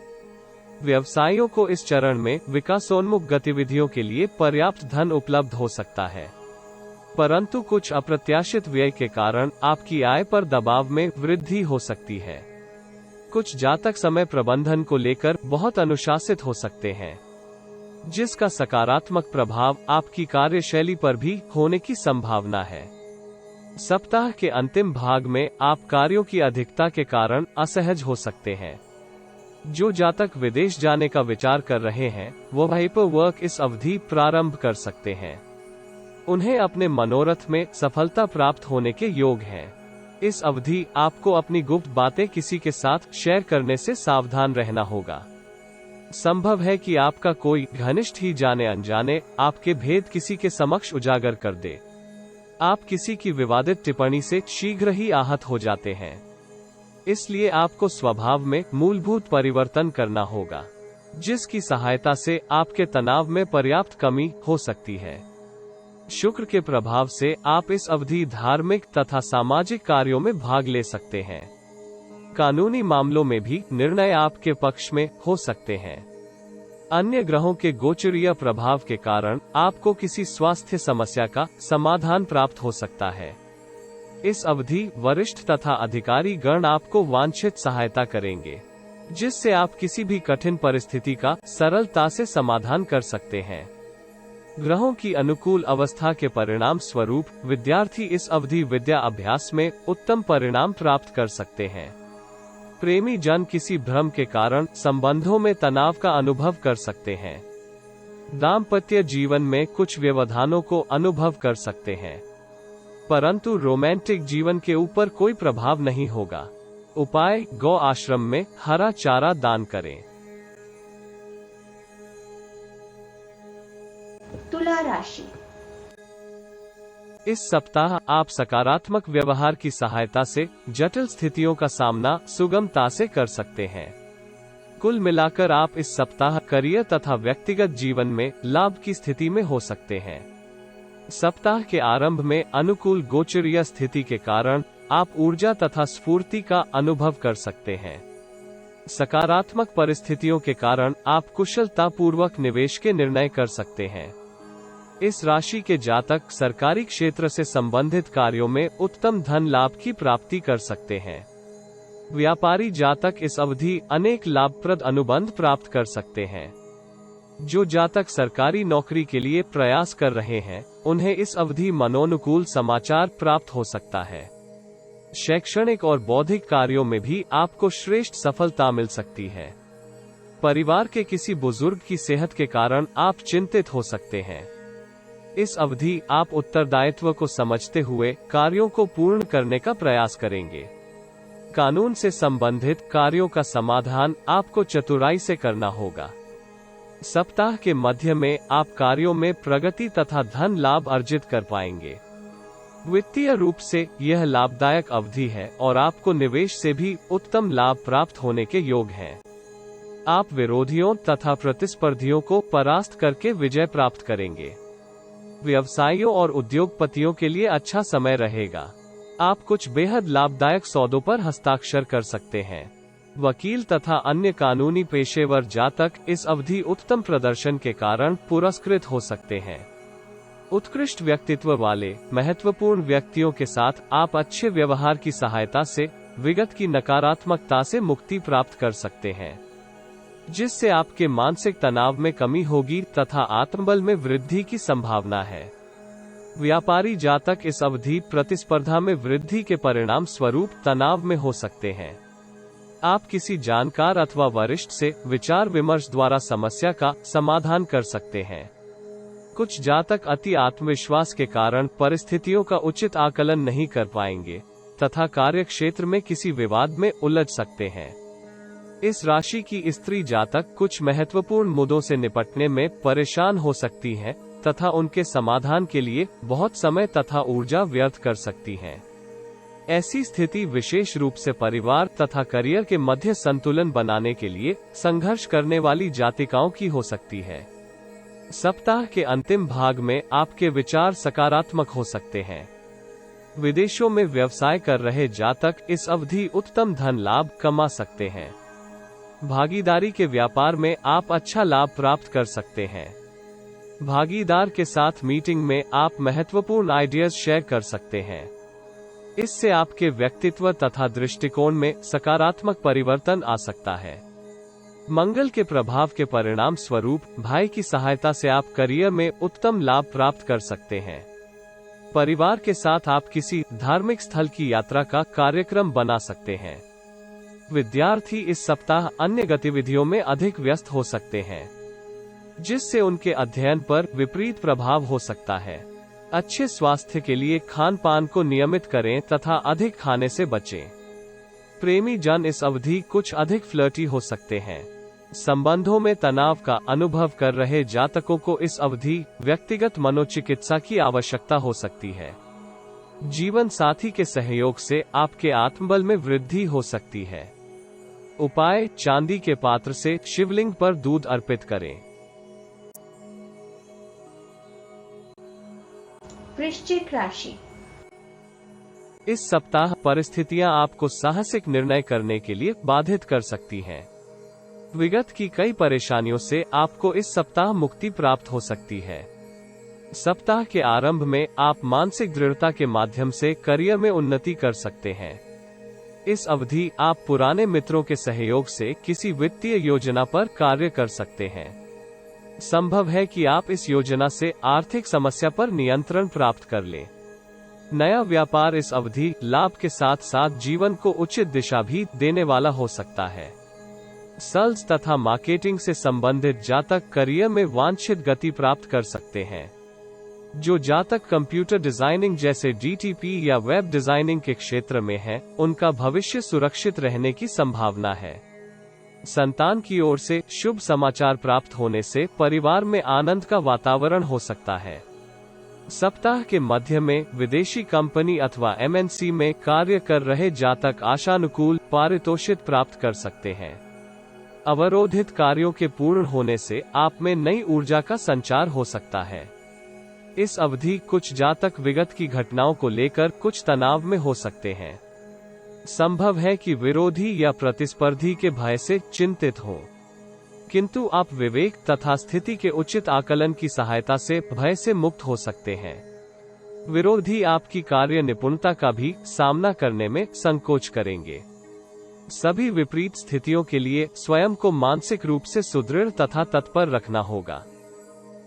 S1: व्यवसायियों को इस चरण में विकासोन्मुख गतिविधियों के लिए पर्याप्त धन उपलब्ध हो सकता है, परंतु कुछ अप्रत्याशित व्यय के कारण आपकी आय पर दबाव में वृद्धि हो सकती है। कुछ जातक समय प्रबंधन को लेकर बहुत अनुशासित हो सकते हैं, जिसका सकारात्मक प्रभाव आपकी कार्यशैली पर भी होने की संभावना है। सप्ताह के अंतिम भाग में आप कार्यों की अधिकता के कारण असहज हो सकते हैं। जो जातक विदेश जाने का विचार कर रहे हैं, वो पेपर वर्क इस अवधि प्रारंभ कर सकते हैं। उन्हें अपने मनोरथ में सफलता प्राप्त होने के योग हैं। इस अवधि आपको अपनी गुप्त बातें किसी के साथ शेयर करने से सावधान रहना होगा। संभव है कि आपका कोई घनिष्ठ ही जाने अनजाने आपके भेद किसी के समक्ष उजागर कर दे। आप किसी की विवादित टिप्पणी से शीघ्र ही आहत हो जाते हैं, इसलिए आपको स्वभाव में मूलभूत परिवर्तन करना होगा, जिसकी सहायता से आपके तनाव में पर्याप्त कमी हो सकती है। शुक्र के प्रभाव से आप इस अवधि धार्मिक तथा सामाजिक कार्यों में भाग ले सकते हैं। कानूनी मामलों में भी निर्णय आपके पक्ष में हो सकते हैं। अन्य ग्रहों के गोचरीय प्रभाव के कारण आपको किसी स्वास्थ्य समस्या का समाधान प्राप्त हो सकता है। इस अवधि वरिष्ठ तथा अधिकारी गण आपको वांछित सहायता करेंगे, जिससे आप किसी भी कठिन परिस्थिति का सरलता से समाधान कर सकते हैं। ग्रहों की अनुकूल अवस्था के परिणाम स्वरूप विद्यार्थी इस अवधि विद्या अभ्यास में उत्तम परिणाम प्राप्त कर सकते हैं। प्रेमी जन किसी भ्रम के कारण संबंधों में तनाव का अनुभव कर सकते हैं। दाम्पत्य जीवन में कुछ व्यवधानों को अनुभव कर सकते हैं, परंतु रोमांटिक जीवन के ऊपर कोई प्रभाव नहीं होगा। उपाय: गौ आश्रम में हरा चारा दान करें।
S2: तुला राशि।
S1: इस सप्ताह आप सकारात्मक व्यवहार की सहायता से जटिल स्थितियों का सामना सुगमता से कर सकते हैं। कुल मिलाकर आप इस सप्ताह करियर तथा व्यक्तिगत जीवन में लाभ की स्थिति में हो सकते हैं। सप्ताह के आरंभ में अनुकूल गोचरीय स्थिति के कारण आप ऊर्जा तथा स्फूर्ति का अनुभव कर सकते हैं। सकारात्मक परिस्थितियों के कारण आप कुशलता पूर्वक निवेश के निर्णय कर सकते हैं। इस राशि के जातक सरकारी क्षेत्र से संबंधित कार्यों में उत्तम धन लाभ की प्राप्ति कर सकते हैं। व्यापारी जातक इस अवधि अनेक लाभप्रद अनुबंध प्राप्त कर सकते हैं। जो जातक सरकारी नौकरी के लिए प्रयास कर रहे हैं, उन्हें इस अवधि मनोनुकूल समाचार प्राप्त हो सकता है। शैक्षणिक और बौद्धिक कार्यों में भी आपको श्रेष्ठ सफलता मिल सकती है। परिवार के किसी बुजुर्ग की सेहत के कारण आप चिंतित हो सकते हैं। इस अवधि आप उत्तरदायित्व को समझते हुए कार्यों को पूर्ण करने का प्रयास करेंगे। कानून से संबंधित कार्यों का समाधान आपको चतुराई से करना होगा। सप्ताह के मध्य में आप कार्यों में प्रगति तथा धन लाभ अर्जित कर पाएंगे। वित्तीय रूप से यह लाभदायक अवधि है और आपको निवेश से भी उत्तम लाभ प्राप्त होने के योग हैं। आप विरोधियों तथा प्रतिस्पर्धियों को परास्त करके विजय प्राप्त करेंगे। व्यवसायियों और उद्योगपतियों के लिए अच्छा समय रहेगा। आप कुछ बेहद लाभदायक सौदों पर हस्ताक्षर कर सकते हैं। वकील तथा अन्य कानूनी पेशेवर जातक इस अवधि उत्तम प्रदर्शन के कारण पुरस्कृत हो सकते हैं। उत्कृष्ट व्यक्तित्व वाले महत्वपूर्ण व्यक्तियों के साथ आप अच्छे व्यवहार की सहायता से विगत की नकारात्मकता से मुक्ति प्राप्त कर सकते हैं, जिससे आपके मानसिक तनाव में कमी होगी तथा आत्मबल में वृद्धि की संभावना है। व्यापारी जातक इस अवधि प्रतिस्पर्धा में वृद्धि के परिणाम स्वरूप तनाव में हो सकते हैं। आप किसी जानकार अथवा वरिष्ठ से विचार विमर्श द्वारा समस्या का समाधान कर सकते हैं। कुछ जातक अति आत्मविश्वास के कारण परिस्थितियों का उचित आकलन नहीं कर पाएंगे तथा कार्यक्षेत्र में किसी विवाद में उलझ सकते हैं। इस राशि की स्त्री जातक कुछ महत्वपूर्ण मुद्दों से निपटने में परेशान हो सकती हैं तथा उनके समाधान के लिए बहुत समय तथा ऊर्जा व्यर्थ कर सकती हैं। ऐसी स्थिति विशेष रूप से परिवार तथा करियर के मध्य संतुलन बनाने के लिए संघर्ष करने वाली जातिकाओं की हो सकती है। सप्ताह के अंतिम भाग में आपके विचार सकारात्मक हो सकते हैं। विदेशों में व्यवसाय कर रहे जातक इस अवधि उत्तम धन लाभ कमा सकते हैं। भागीदारी के व्यापार में आप अच्छा लाभ प्राप्त कर सकते हैं। भागीदार के साथ मीटिंग में आप महत्वपूर्ण आइडियाज शेयर कर सकते हैं। इससे आपके व्यक्तित्व तथा दृष्टिकोण में सकारात्मक परिवर्तन आ सकता है। मंगल के प्रभाव के परिणाम स्वरूप भाई की सहायता से आप करियर में उत्तम लाभ प्राप्त कर सकते हैं। परिवार के साथ आप किसी धार्मिक स्थल की यात्रा का कार्यक्रम बना सकते हैं। विद्यार्थी इस सप्ताह अन्य गतिविधियों में अधिक व्यस्त हो सकते हैं, जिससे उनके अध्ययन पर विपरीत प्रभाव हो सकता है। अच्छे स्वास्थ्य के लिए खान पान को नियमित करें तथा अधिक खाने से बचें। प्रेमी जन इस अवधि कुछ अधिक फ्लर्टी हो सकते हैं। संबंधों में तनाव का अनुभव कर रहे जातकों को इस अवधि व्यक्तिगत मनोचिकित्सा की आवश्यकता हो सकती है। जीवन साथी के सहयोग से आपके आत्मबल में वृद्धि हो सकती है। उपाय: चांदी के पात्र से शिवलिंग पर दूध अर्पित करें।
S2: वृश्चिक राशि।
S1: इस सप्ताह परिस्थितियां आपको साहसिक निर्णय करने के लिए बाधित कर सकती हैं। विगत की कई परेशानियों से आपको इस सप्ताह मुक्ति प्राप्त हो सकती है। सप्ताह के आरंभ में आप मानसिक दृढ़ता के माध्यम से करियर में उन्नति कर सकते हैं। इस अवधि आप पुराने मित्रों के सहयोग से किसी वित्तीय योजना पर कार्य कर सकते हैं। संभव है कि आप इस योजना से आर्थिक समस्या पर नियंत्रण प्राप्त कर लें। नया व्यापार इस अवधि लाभ के साथ साथ जीवन को उचित दिशा भी देने वाला हो सकता है। सेल्स तथा मार्केटिंग से संबंधित जातक करियर में वांछित गति प्राप्त कर सकते हैं। जो जातक कंप्यूटर डिजाइनिंग जैसे DTP या वेब डिजाइनिंग के क्षेत्र में हैं, उनका भविष्य सुरक्षित रहने की संभावना है। संतान की ओर से शुभ समाचार प्राप्त होने से परिवार में आनंद का वातावरण हो सकता है। सप्ताह के मध्य में विदेशी कंपनी अथवा MNC में कार्य कर रहे जातक आशानुकूल पारितोषिक प्राप्त कर सकते हैं। अवरोधित कार्यों के पूर्ण होने से आप में नई ऊर्जा का संचार हो सकता है। इस अवधि कुछ जातक विगत की घटनाओं को लेकर कुछ तनाव में हो सकते हैं। संभव है कि विरोधी या प्रतिस्पर्धी के भय से चिंतित हो, किंतु आप विवेक तथा स्थिति के उचित आकलन की सहायता से भय से मुक्त हो सकते हैं। विरोधी आपकी कार्य निपुणता का भी सामना करने में संकोच करेंगे। सभी विपरीत स्थितियों के लिए स्वयं को मानसिक रूप से सुदृढ़ तथा तत्पर रखना होगा।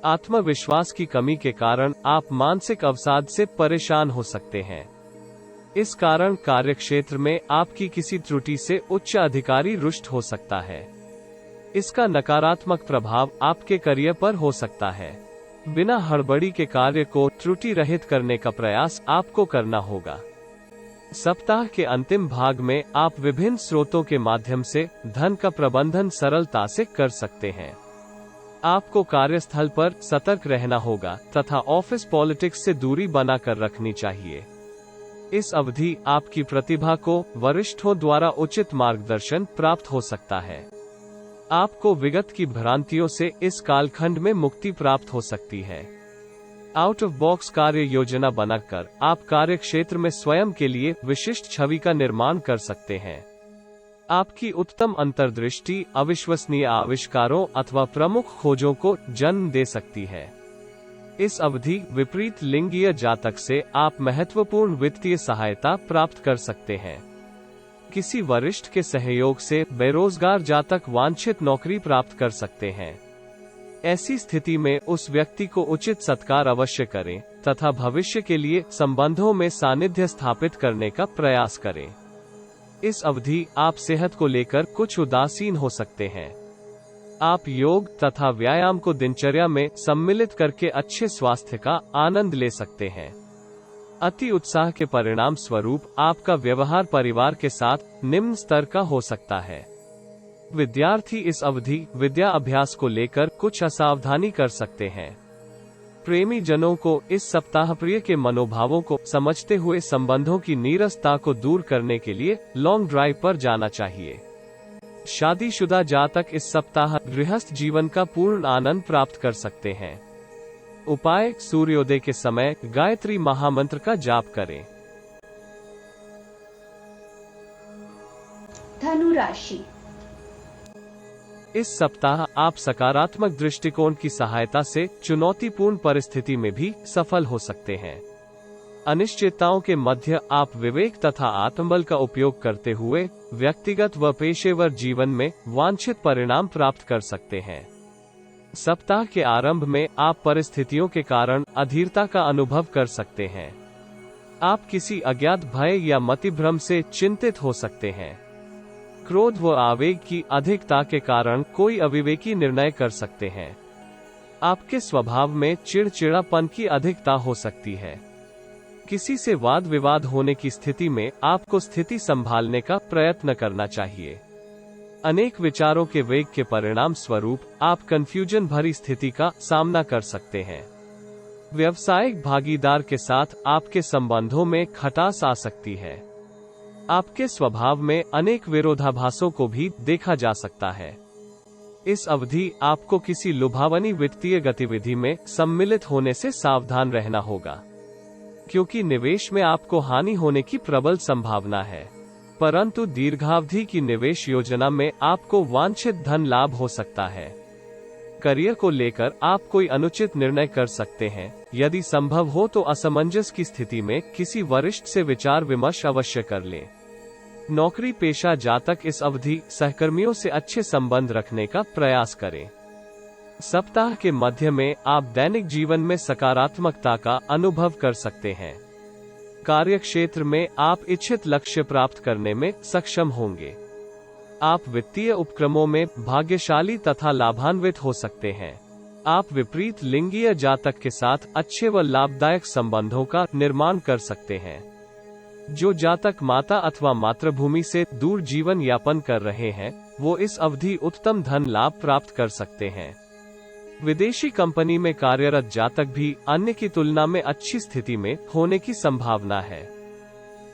S1: आत्मविश्वास की कमी के कारण आप मानसिक अवसाद से परेशान हो सकते हैं। इस कारण कार्यक्षेत्र में आपकी किसी त्रुटि से उच्च अधिकारी रुष्ट हो सकता है। इसका नकारात्मक प्रभाव आपके करियर पर हो सकता है। बिना हड़बड़ी के कार्य को त्रुटि रहित करने का प्रयास आपको करना होगा। सप्ताह के अंतिम भाग में आप विभिन्न स्रोतों के माध्यम से धन का प्रबंधन सरलता से कर सकते हैं। आपको कार्यस्थल पर सतर्क रहना होगा तथा ऑफिस पॉलिटिक्स से दूरी बनाकर रखनी चाहिए। इस अवधि आपकी प्रतिभा को वरिष्ठों द्वारा उचित मार्गदर्शन प्राप्त हो सकता है। आपको विगत की भ्रांतियों से इस कालखंड में मुक्ति प्राप्त हो सकती है। आउट ऑफ बॉक्स कार्य योजना बनाकर आप कार्यक्षेत्र में स्वयं के लिए विशिष्ट छवि का निर्माण कर सकते हैं। आपकी उत्तम अंतर्दृष्टि अविश्वसनीय आविष्कारों अथवा प्रमुख खोजों को जन्म दे सकती है। इस अवधि विपरीत लिंगीय जातक से आप महत्वपूर्ण वित्तीय सहायता प्राप्त कर सकते हैं। किसी वरिष्ठ के सहयोग से बेरोजगार जातक वांछित नौकरी प्राप्त कर सकते हैं। ऐसी स्थिति में उस व्यक्ति को उचित सत्कार अवश्य करें तथा भविष्य के लिए संबंधों में सानिध्य स्थापित करने का प्रयास करें। इस अवधि आप सेहत को लेकर कुछ उदासीन हो सकते हैं। आप योग तथा व्यायाम को दिनचर्या में सम्मिलित करके अच्छे स्वास्थ्य का आनंद ले सकते हैं। अति उत्साह के परिणाम स्वरूप आपका व्यवहार परिवार के साथ निम्न स्तर का हो सकता है। विद्यार्थी इस अवधि विद्या अभ्यास को लेकर कुछ असावधानी कर सकते हैं। प्रेमी जनों को इस सप्ताह प्रिय के मनोभावों को समझते हुए संबंधों की नीरसता को दूर करने के लिए लॉन्ग ड्राइव पर जाना चाहिए। शादीशुदा जातक इस सप्ताह गृहस्थ जीवन का पूर्ण आनंद प्राप्त कर सकते हैं। उपाय: सूर्योदय के समय गायत्री महामंत्र का जाप करें।
S2: धनु राशि।
S1: इस सप्ताह आप सकारात्मक दृष्टिकोण की सहायता से चुनौतीपूर्ण परिस्थिति में भी सफल हो सकते हैं। अनिश्चितताओं के मध्य आप विवेक तथा आत्मबल का उपयोग करते हुए व्यक्तिगत व पेशेवर जीवन में वांछित परिणाम प्राप्त कर सकते हैं। सप्ताह के आरंभ में आप परिस्थितियों के कारण अधीरता का अनुभव कर सकते हैं। आप किसी अज्ञात भय या मतिभ्रम से चिंतित हो सकते हैं। क्रोध व आवेग की अधिकता के कारण कोई अविवेकी निर्णय कर सकते हैं। आपके स्वभाव में चिड़चिड़ापन की अधिकता हो सकती है। किसी से वाद विवाद होने की स्थिति में आपको स्थिति संभालने का प्रयत्न करना चाहिए। अनेक विचारों के वेग के परिणाम स्वरूप आप कंफ्यूजन भरी स्थिति का सामना कर सकते हैं। व्यावसायिक भागीदार के साथ आपके संबंधों में खटास आ सकती है। आपके स्वभाव में अनेक विरोधाभासों को भी देखा जा सकता है। इस अवधि आपको किसी लुभावनी वित्तीय गतिविधि में सम्मिलित होने से सावधान रहना होगा, क्योंकि निवेश में आपको हानि होने की प्रबल संभावना है। परंतु दीर्घावधि की निवेश योजना में आपको वांछित धन लाभ हो सकता है। करियर को लेकर आप कोई अनुचित निर्णय कर सकते हैं। यदि संभव हो तो असमंजस की स्थिति में किसी वरिष्ठ से विचार विमर्श अवश्य कर लें। नौकरी पेशा जातक इस अवधि सहकर्मियों से अच्छे संबंध रखने का प्रयास करें। सप्ताह के मध्य में आप दैनिक जीवन में सकारात्मकता का अनुभव कर सकते हैं। कार्य क्षेत्र में आप इच्छित लक्ष्य प्राप्त करने में सक्षम होंगे। आप वित्तीय उपक्रमों में भाग्यशाली तथा लाभान्वित हो सकते हैं। आप विपरीत लिंगीय जातक के साथ अच्छे व लाभदायक संबंधों का निर्माण कर सकते हैं। जो जातक माता अथवा मातृभूमि से दूर जीवन यापन कर रहे हैं, वो इस अवधि उत्तम धन लाभ प्राप्त कर सकते हैं। विदेशी कंपनी में कार्यरत जातक भी अन्य की तुलना में अच्छी स्थिति में होने की संभावना है।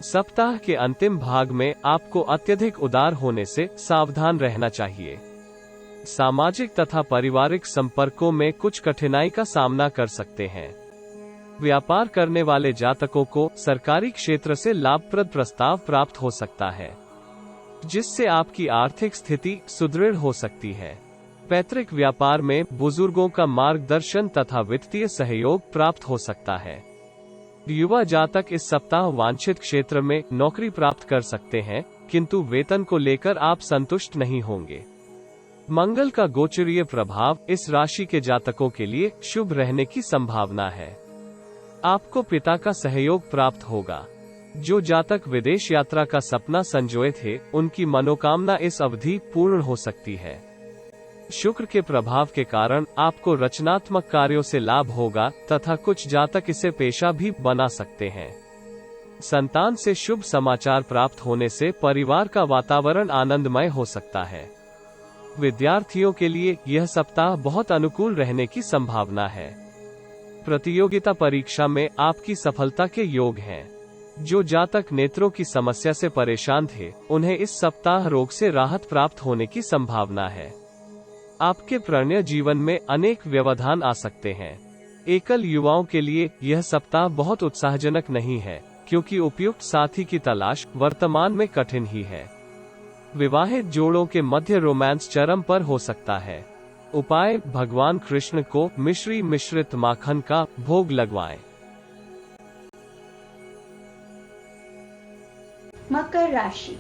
S1: सप्ताह के अंतिम भाग में आपको अत्यधिक उदार होने से सावधान रहना चाहिए। सामाजिक तथा पारिवारिक संपर्कों में कुछ कठिनाई का सामना कर सकते हैं। व्यापार करने वाले जातकों को सरकारी क्षेत्र से लाभप्रद प्रस्ताव प्राप्त हो सकता है, जिससे आपकी आर्थिक स्थिति सुदृढ़ हो सकती है। पैतृक व्यापार में बुजुर्गों का मार्गदर्शन तथा वित्तीय सहयोग प्राप्त हो सकता है। युवा जातक इस सप्ताह वांछित क्षेत्र में नौकरी प्राप्त कर सकते हैं, किंतु वेतन को लेकर आप संतुष्ट नहीं होंगे। मंगल का गोचरीय प्रभाव इस राशि के जातकों के लिए शुभ रहने की संभावना है। आपको पिता का सहयोग प्राप्त होगा। जो जातक विदेश यात्रा का सपना संजोए थे, उनकी मनोकामना इस अवधि पूर्ण हो सकती है। शुक्र के प्रभाव के कारण आपको रचनात्मक कार्यों से लाभ होगा तथा कुछ जातक इसे पेशा भी बना सकते हैं। संतान से शुभ समाचार प्राप्त होने से परिवार का वातावरण आनंदमय हो सकता है। विद्यार्थियों के लिए यह सप्ताह बहुत अनुकूल रहने की संभावना है। प्रतियोगिता परीक्षा में आपकी सफलता के योग हैं। जो जातक नेत्रों की समस्या से परेशान थे, उन्हें इस सप्ताह रोग से राहत प्राप्त होने की संभावना है। आपके प्रणय जीवन में अनेक व्यवधान आ सकते हैं। एकल युवाओं के लिए यह सप्ताह बहुत उत्साहजनक नहीं है, क्योंकि उपयुक्त साथी की तलाश वर्तमान में कठिन ही है। विवाहित जोड़ों के मध्य रोमांस चरम पर हो सकता है। उपाय: भगवान कृष्ण को मिश्री मिश्रित माखन का भोग लगवाएं।
S2: मकर राशि।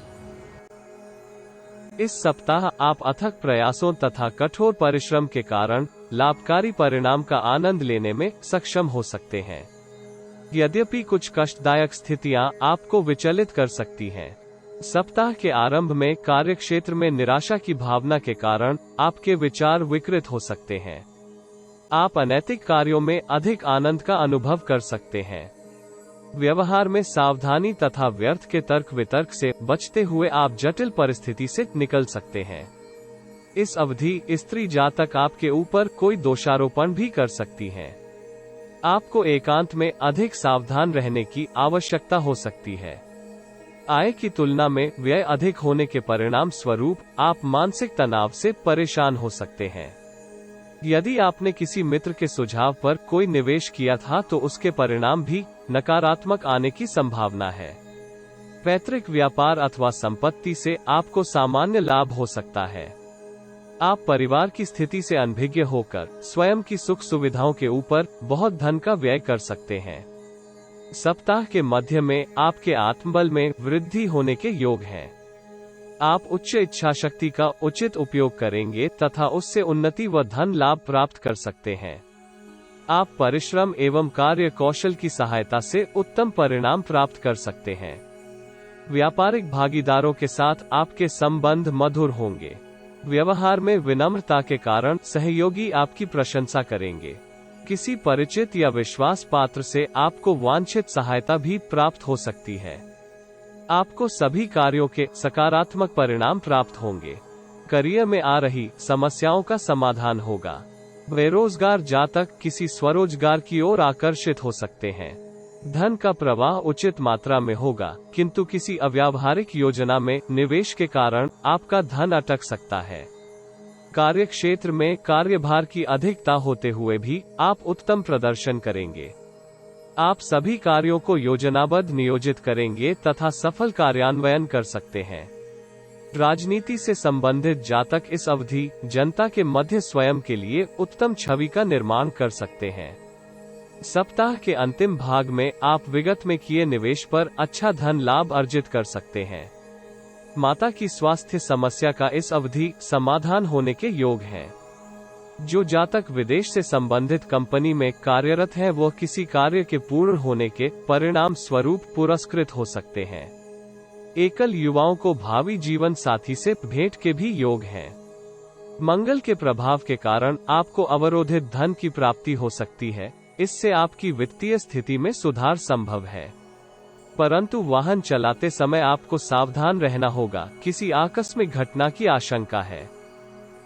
S1: इस सप्ताह आप अथक प्रयासों तथा कठोर परिश्रम के कारण लाभकारी परिणाम का आनंद लेने में सक्षम हो सकते हैं। यद्यपि कुछ कष्टदायक स्थितियां आपको विचलित कर सकती हैं। सप्ताह के आरंभ में कार्यक्षेत्र में निराशा की भावना के कारण आपके विचार विकृत हो सकते हैं। आप अनैतिक कार्यों में अधिक आनंद का अनुभव कर सकते हैं। व्यवहार में सावधानी तथा व्यर्थ के तर्क वितर्क से बचते हुए आप जटिल परिस्थिति से निकल सकते हैं। इस अवधि स्त्री जातक आपके ऊपर कोई दोषारोपण भी कर सकती हैं। आपको एकांत में अधिक सावधान रहने की आवश्यकता हो सकती है। आय की तुलना में व्यय अधिक होने के परिणाम स्वरूप आप मानसिक तनाव से परेशान हो सकते हैं। यदि आपने किसी मित्र के सुझाव पर कोई निवेश किया था तो उसके परिणाम भी नकारात्मक आने की संभावना है। पैतृक व्यापार अथवा संपत्ति से आपको सामान्य लाभ हो सकता है। आप परिवार की स्थिति से अनभिज्ञ होकर स्वयं की सुख सुविधाओं के ऊपर बहुत धन का व्यय कर सकते हैं। सप्ताह के मध्य में आपके आत्मबल में वृद्धि होने के योग हैं। आप उच्च इच्छा शक्ति का उचित उपयोग करेंगे तथा उससे उन्नति व धन लाभ प्राप्त कर सकते हैं। आप परिश्रम एवं कार्य कौशल की सहायता से उत्तम परिणाम प्राप्त कर सकते हैं। व्यापारिक भागीदारों के साथ आपके संबंध मधुर होंगे। व्यवहार में विनम्रता के कारण सहयोगी आपकी प्रशंसा करेंगे। किसी परिचित या विश्वास पात्र से आपको वांछित सहायता भी प्राप्त हो सकती है। आपको सभी कार्यों के सकारात्मक परिणाम प्राप्त होंगे। करियर में आ रही समस्याओं का समाधान होगा। बेरोजगार जातक किसी स्वरोजगार की ओर आकर्षित हो सकते हैं। धन का प्रवाह उचित मात्रा में होगा, किंतु किसी अव्यावहारिक योजना में निवेश के कारण आपका धन अटक सकता है। कार्य क्षेत्र में कार्यभार की अधिकता होते हुए भी आप उत्तम प्रदर्शन करेंगे। आप सभी कार्यों को योजनाबद्ध नियोजित करेंगे तथा सफल कार्यान्वयन कर सकते हैं। राजनीति से संबंधित जातक इस अवधि जनता के मध्य स्वयं के लिए उत्तम छवि का निर्माण कर सकते हैं। सप्ताह के अंतिम भाग में आप विगत में किए निवेश पर अच्छा धन लाभ अर्जित कर सकते हैं। माता की स्वास्थ्य समस्या का इस अवधि समाधान होने के योग हैं। जो जातक विदेश से संबंधित कंपनी में कार्यरत हैं, वह किसी कार्य के पूर्ण होने के परिणाम स्वरूप पुरस्कृत हो सकते हैं। एकल युवाओं को भावी जीवन साथी से भेंट के भी योग हैं। मंगल के प्रभाव के कारण आपको अवरोधित धन की प्राप्ति हो सकती है। इससे आपकी वित्तीय स्थिति में सुधार संभव है, परंतु वाहन चलाते समय आपको सावधान रहना होगा। किसी आकस्मिक घटना की आशंका है।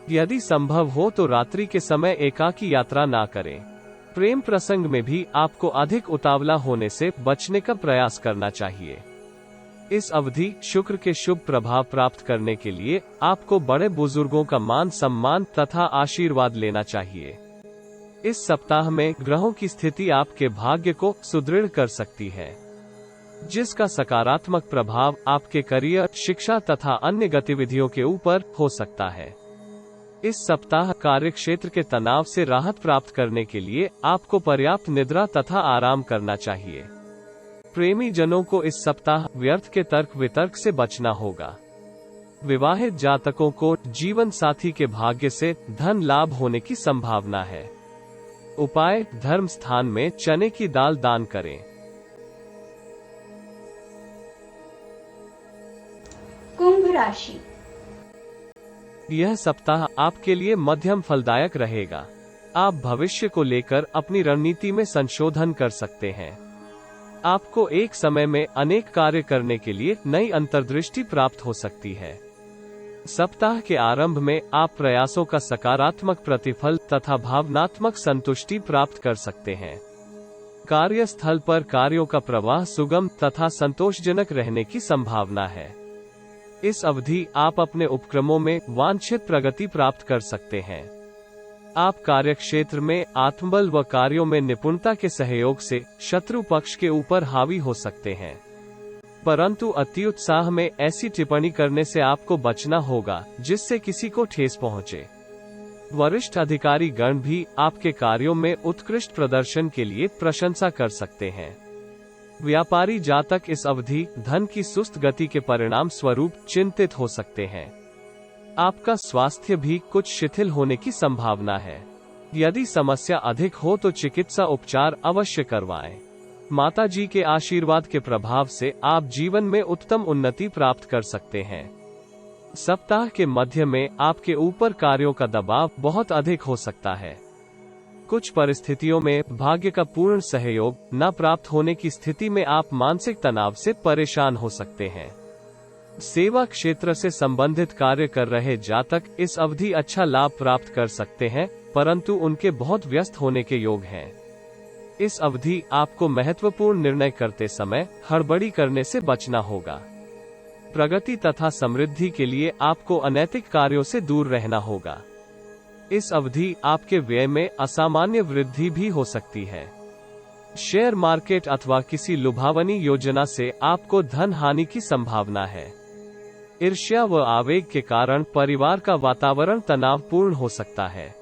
S1: यदि संभव हो तो रात्रि के समय एकाकी यात्रा ना करें। प्रेम प्रसंग में भी आपको अधिक उतावला होने से बचने का प्रयास करना चाहिए। इस अवधि शुक्र के शुभ प्रभाव प्राप्त करने के लिए आपको बड़े बुजुर्गों का मान सम्मान तथा आशीर्वाद लेना चाहिए। इस सप्ताह में ग्रहों की स्थिति आपके भाग्य को सुदृढ़ कर सकती है, जिसका सकारात्मक प्रभाव आपके करियर, शिक्षा तथा अन्य गतिविधियों के ऊपर हो सकता है। इस सप्ताह कार्यक्षेत्र के तनाव से राहत प्राप्त करने के लिए आपको पर्याप्त निद्रा तथा आराम करना चाहिए। प्रेमी जनों को इस सप्ताह व्यर्थ के तर्क वितर्क से बचना होगा। विवाहित जातकों को जीवन साथी के भाग्य से धन लाभ होने की संभावना है। उपाय: धर्म स्थान में चने की दाल दान करें।
S2: कुंभ राशि।
S1: यह सप्ताह आपके लिए मध्यम फलदायक रहेगा। आप भविष्य को लेकर अपनी रणनीति में संशोधन कर सकते हैं। आपको एक समय में अनेक कार्य करने के लिए नई अंतर्दृष्टि प्राप्त हो सकती है। सप्ताह के आरंभ में आप प्रयासों का सकारात्मक प्रतिफल तथा भावनात्मक संतुष्टि प्राप्त कर सकते हैं। कार्यस्थल पर कार्यों का प्रवाह सुगम तथा संतोषजनक रहने की संभावना है। इस अवधि आप अपने उपक्रमों में वांछित प्रगति प्राप्त कर सकते हैं। आप कार्यक्षेत्र में आत्मबल व कार्यों में निपुणता के सहयोग से शत्रु पक्ष के ऊपर हावी हो सकते हैं, परंतु अत्युत्साह में ऐसी टिप्पणी करने से आपको बचना होगा जिससे किसी को ठेस पहुंचे। वरिष्ठ अधिकारी गण भी आपके कार्यों में उत्कृष्ट प्रदर्शन के लिए प्रशंसा कर सकते हैं। व्यापारी जातक इस अवधि धन की सुस्त गति के परिणाम स्वरूप चिंतित हो सकते हैं। आपका स्वास्थ्य भी कुछ शिथिल होने की संभावना है। यदि समस्या अधिक हो तो चिकित्सा उपचार अवश्य करवाएं। माताजी के आशीर्वाद के प्रभाव से आप जीवन में उत्तम उन्नति प्राप्त कर सकते हैं। सप्ताह के मध्य में आपके ऊपर कार्यों का दबाव बहुत अधिक हो सकता है। कुछ परिस्थितियों में भाग्य का पूर्ण सहयोग न प्राप्त होने की स्थिति में आप मानसिक तनाव से परेशान हो सकते हैं। सेवा क्षेत्र से संबंधित कार्य कर रहे जातक इस अवधि अच्छा लाभ प्राप्त कर सकते हैं, परंतु उनके बहुत व्यस्त होने के योग हैं। इस अवधि आपको महत्वपूर्ण निर्णय करते समय हड़बड़ी करने से बचना होगा। प्रगति तथा समृद्धि के लिए आपको अनैतिक कार्यों से दूर रहना होगा। इस अवधि आपके व्यय में असामान्य वृद्धि भी हो सकती है। शेयर मार्केट अथवा किसी लुभावनी योजना से आपको धन हानि की संभावना है। ईर्ष्या व आवेग के कारण परिवार का वातावरण तनावपूर्ण हो सकता है।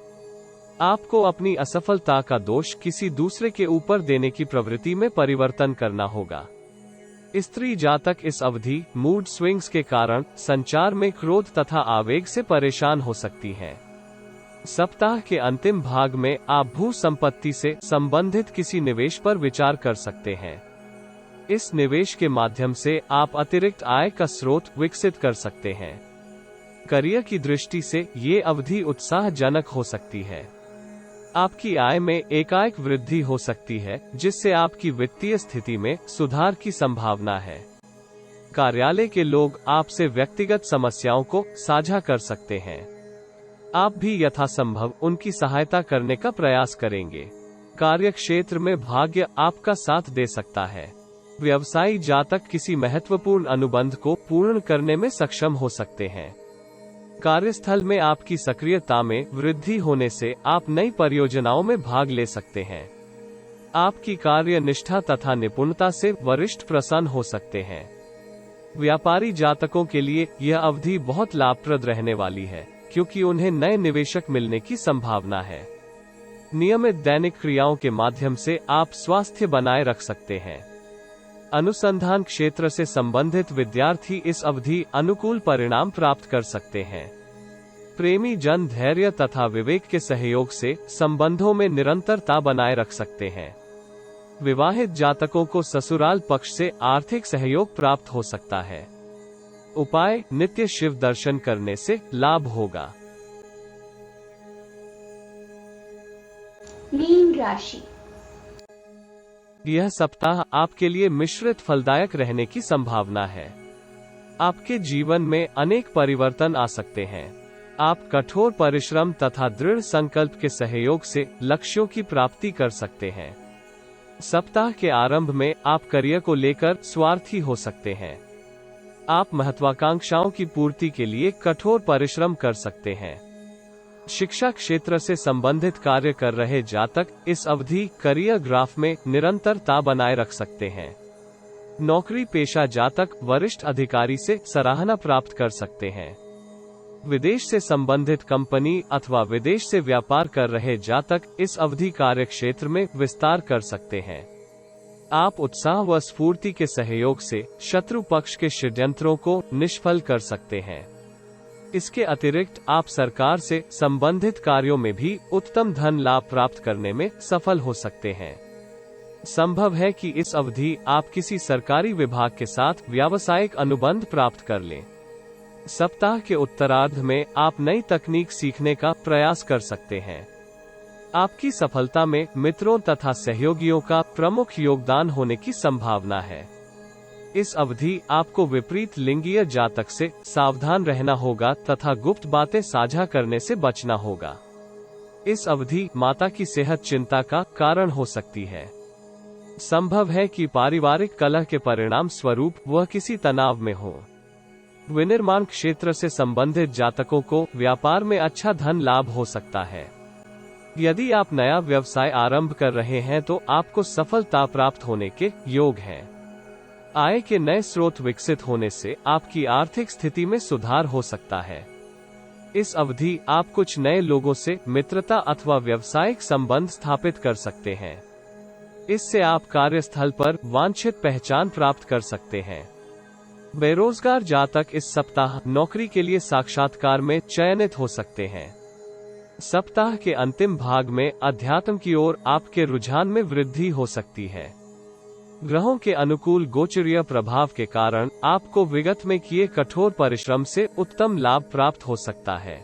S1: आपको अपनी असफलता का दोष किसी दूसरे के ऊपर देने की प्रवृत्ति में परिवर्तन करना होगा। स्त्री जातक इस अवधि मूड स्विंग्स के कारण संचार में क्रोध तथा आवेग से परेशान हो सकती हैं। सप्ताह के अंतिम भाग में आप भू संपत्ति से संबंधित किसी निवेश पर विचार कर सकते हैं। इस निवेश के माध्यम से आप अतिरिक्त आय का स्रोत विकसित कर सकते हैं। करियर की दृष्टि से ये अवधि उत्साहजनक हो सकती है। आपकी आय में एकाएक वृद्धि हो सकती है, जिससे आपकी वित्तीय स्थिति में सुधार की संभावना है। कार्यालय के लोग आपसे व्यक्तिगत समस्याओं को साझा कर सकते हैं। आप भी यथासंभव उनकी सहायता करने का प्रयास करेंगे। कार्य क्षेत्र में भाग्य आपका साथ दे सकता है। व्यवसायी जातक किसी महत्वपूर्ण अनुबंध को पूर्ण करने में सक्षम हो सकते हैं। कार्यस्थल में आपकी सक्रियता में वृद्धि होने से आप नई परियोजनाओं में भाग ले सकते हैं। आपकी कार्य निष्ठा तथा निपुणता से वरिष्ठ प्रसन्न हो सकते हैं। व्यापारी जातकों के लिए यह अवधि बहुत लाभप्रद रहने वाली है, क्योंकि उन्हें नए निवेशक मिलने की संभावना है। नियमित दैनिक क्रियाओं के माध्यम से आप स्वास्थ्य बनाए रख सकते हैं। अनुसंधान क्षेत्र से संबंधित विद्यार्थी इस अवधि अनुकूल परिणाम प्राप्त कर सकते हैं। प्रेमी जन धैर्य तथा विवेक के सहयोग से संबंधों में निरंतरता बनाए रख सकते हैं। विवाहित जातकों को ससुराल पक्ष से आर्थिक सहयोग प्राप्त हो सकता है। उपाय: नित्य शिव दर्शन करने से लाभ होगा।
S2: मीन राशि।
S1: यह सप्ताह आपके लिए मिश्रित फलदायक रहने की संभावना है। आपके जीवन में अनेक परिवर्तन आ सकते हैं। आप कठोर परिश्रम तथा दृढ़ संकल्प के सहयोग से लक्ष्यों की प्राप्ति कर सकते हैं। सप्ताह के आरंभ में आप करियर को लेकर स्वार्थी हो सकते हैं। आप महत्वाकांक्षाओं की पूर्ति के लिए कठोर परिश्रम कर सकते हैं। शिक्षा क्षेत्र से संबंधित कार्य कर रहे जातक इस अवधि करियर ग्राफ में निरंतरता बनाए रख सकते हैं। नौकरी पेशा जातक वरिष्ठ अधिकारी से सराहना प्राप्त कर सकते हैं। विदेश से संबंधित कंपनी अथवा विदेश से व्यापार कर रहे जातक इस अवधि कार्य क्षेत्र में विस्तार कर सकते हैं। आप उत्साह व स्फूर्ति के सहयोग से शत्रु पक्ष के षड्यंत्रों को निष्फल कर सकते हैं। इसके अतिरिक्त आप सरकार से संबंधित कार्यों में भी उत्तम धन लाभ प्राप्त करने में सफल हो सकते हैं। संभव है कि इस अवधि आप किसी सरकारी विभाग के साथ व्यावसायिक अनुबंध प्राप्त कर लें। सप्ताह के उत्तरार्ध में आप नई तकनीक सीखने का प्रयास कर सकते हैं। आपकी सफलता में मित्रों तथा सहयोगियों का प्रमुख योगदान होने की संभावना है। इस अवधि आपको विपरीत लिंगीय जातक से सावधान रहना होगा तथा गुप्त बातें साझा करने से बचना होगा। इस अवधि माता की सेहत चिंता का कारण हो सकती है। संभव है कि पारिवारिक कलह के परिणाम स्वरूप वह किसी तनाव में हो। विनिर्माण क्षेत्र से संबंधित जातकों को व्यापार में अच्छा धन लाभ हो सकता है। यदि आप नया व्यवसाय आरंभ कर रहे हैं तो आपको सफलता प्राप्त होने के योग हैं। आय के नए स्रोत विकसित होने से आपकी आर्थिक स्थिति में सुधार हो सकता है। इस अवधि आप कुछ नए लोगों से मित्रता अथवा व्यावसायिक संबंध स्थापित कर सकते हैं। इससे आप कार्यस्थल पर वांछित पहचान प्राप्त कर सकते हैं। बेरोजगार जातक इस सप्ताह नौकरी के लिए साक्षात्कार में चयनित हो सकते हैं। सप्ताह के अंतिम भाग में अध्यात्म की ओर आपके रुझान में वृद्धि हो सकती है। ग्रहों के अनुकूल गोचरीय प्रभाव के कारण आपको विगत में किए कठोर परिश्रम से उत्तम लाभ प्राप्त हो सकता है,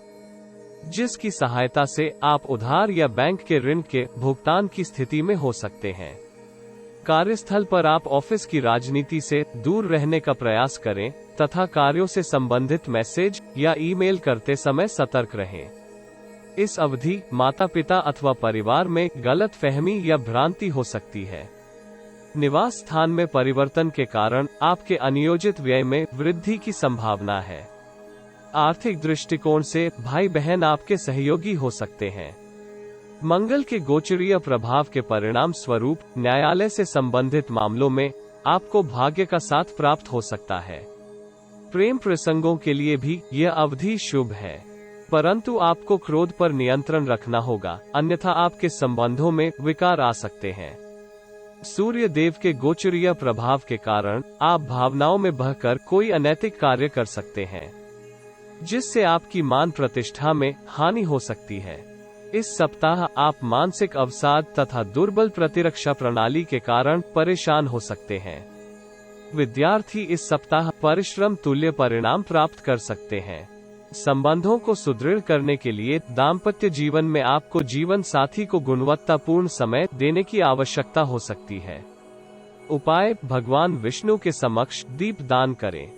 S1: जिसकी सहायता से आप उधार या बैंक के ऋण के भुगतान की स्थिति में हो सकते हैं। कार्यस्थल पर आप ऑफिस की राजनीति से दूर रहने का प्रयास करें तथा कार्यों से संबंधित मैसेज या ईमेल करते समय सतर्क रहें। इस अवधि माता पिता अथवा परिवार में गलतफहमी या भ्रांति हो सकती है। निवास स्थान में परिवर्तन के कारण आपके अनियोजित व्यय में वृद्धि की संभावना है। आर्थिक दृष्टिकोण से भाई बहन आपके सहयोगी हो सकते हैं। मंगल के गोचरीय प्रभाव के परिणाम स्वरूप न्यायालय से संबंधित मामलों में आपको भाग्य का साथ प्राप्त हो सकता है। प्रेम प्रसंगों के लिए भी यह अवधि शुभ है, परंतु आपको क्रोध पर नियंत्रण रखना होगा, अन्यथा आपके संबंधों में विकार आ सकते हैं। सूर्य देव के गोचरीय प्रभाव के कारण आप भावनाओं में बहकर कोई अनैतिक कार्य कर सकते हैं, जिससे आपकी मान प्रतिष्ठा में हानि हो सकती है। इस सप्ताह आप मानसिक अवसाद तथा दुर्बल प्रतिरक्षा प्रणाली के कारण परेशान हो सकते हैं। विद्यार्थी इस सप्ताह परिश्रम तुल्य परिणाम प्राप्त कर सकते हैं। संबंधों को सुदृढ़ करने के लिए दाम्पत्य जीवन में आपको जीवन साथी को गुणवत्तापूर्ण समय देने की आवश्यकता हो सकती है। उपाय: भगवान विष्णु के समक्ष दीप दान करें।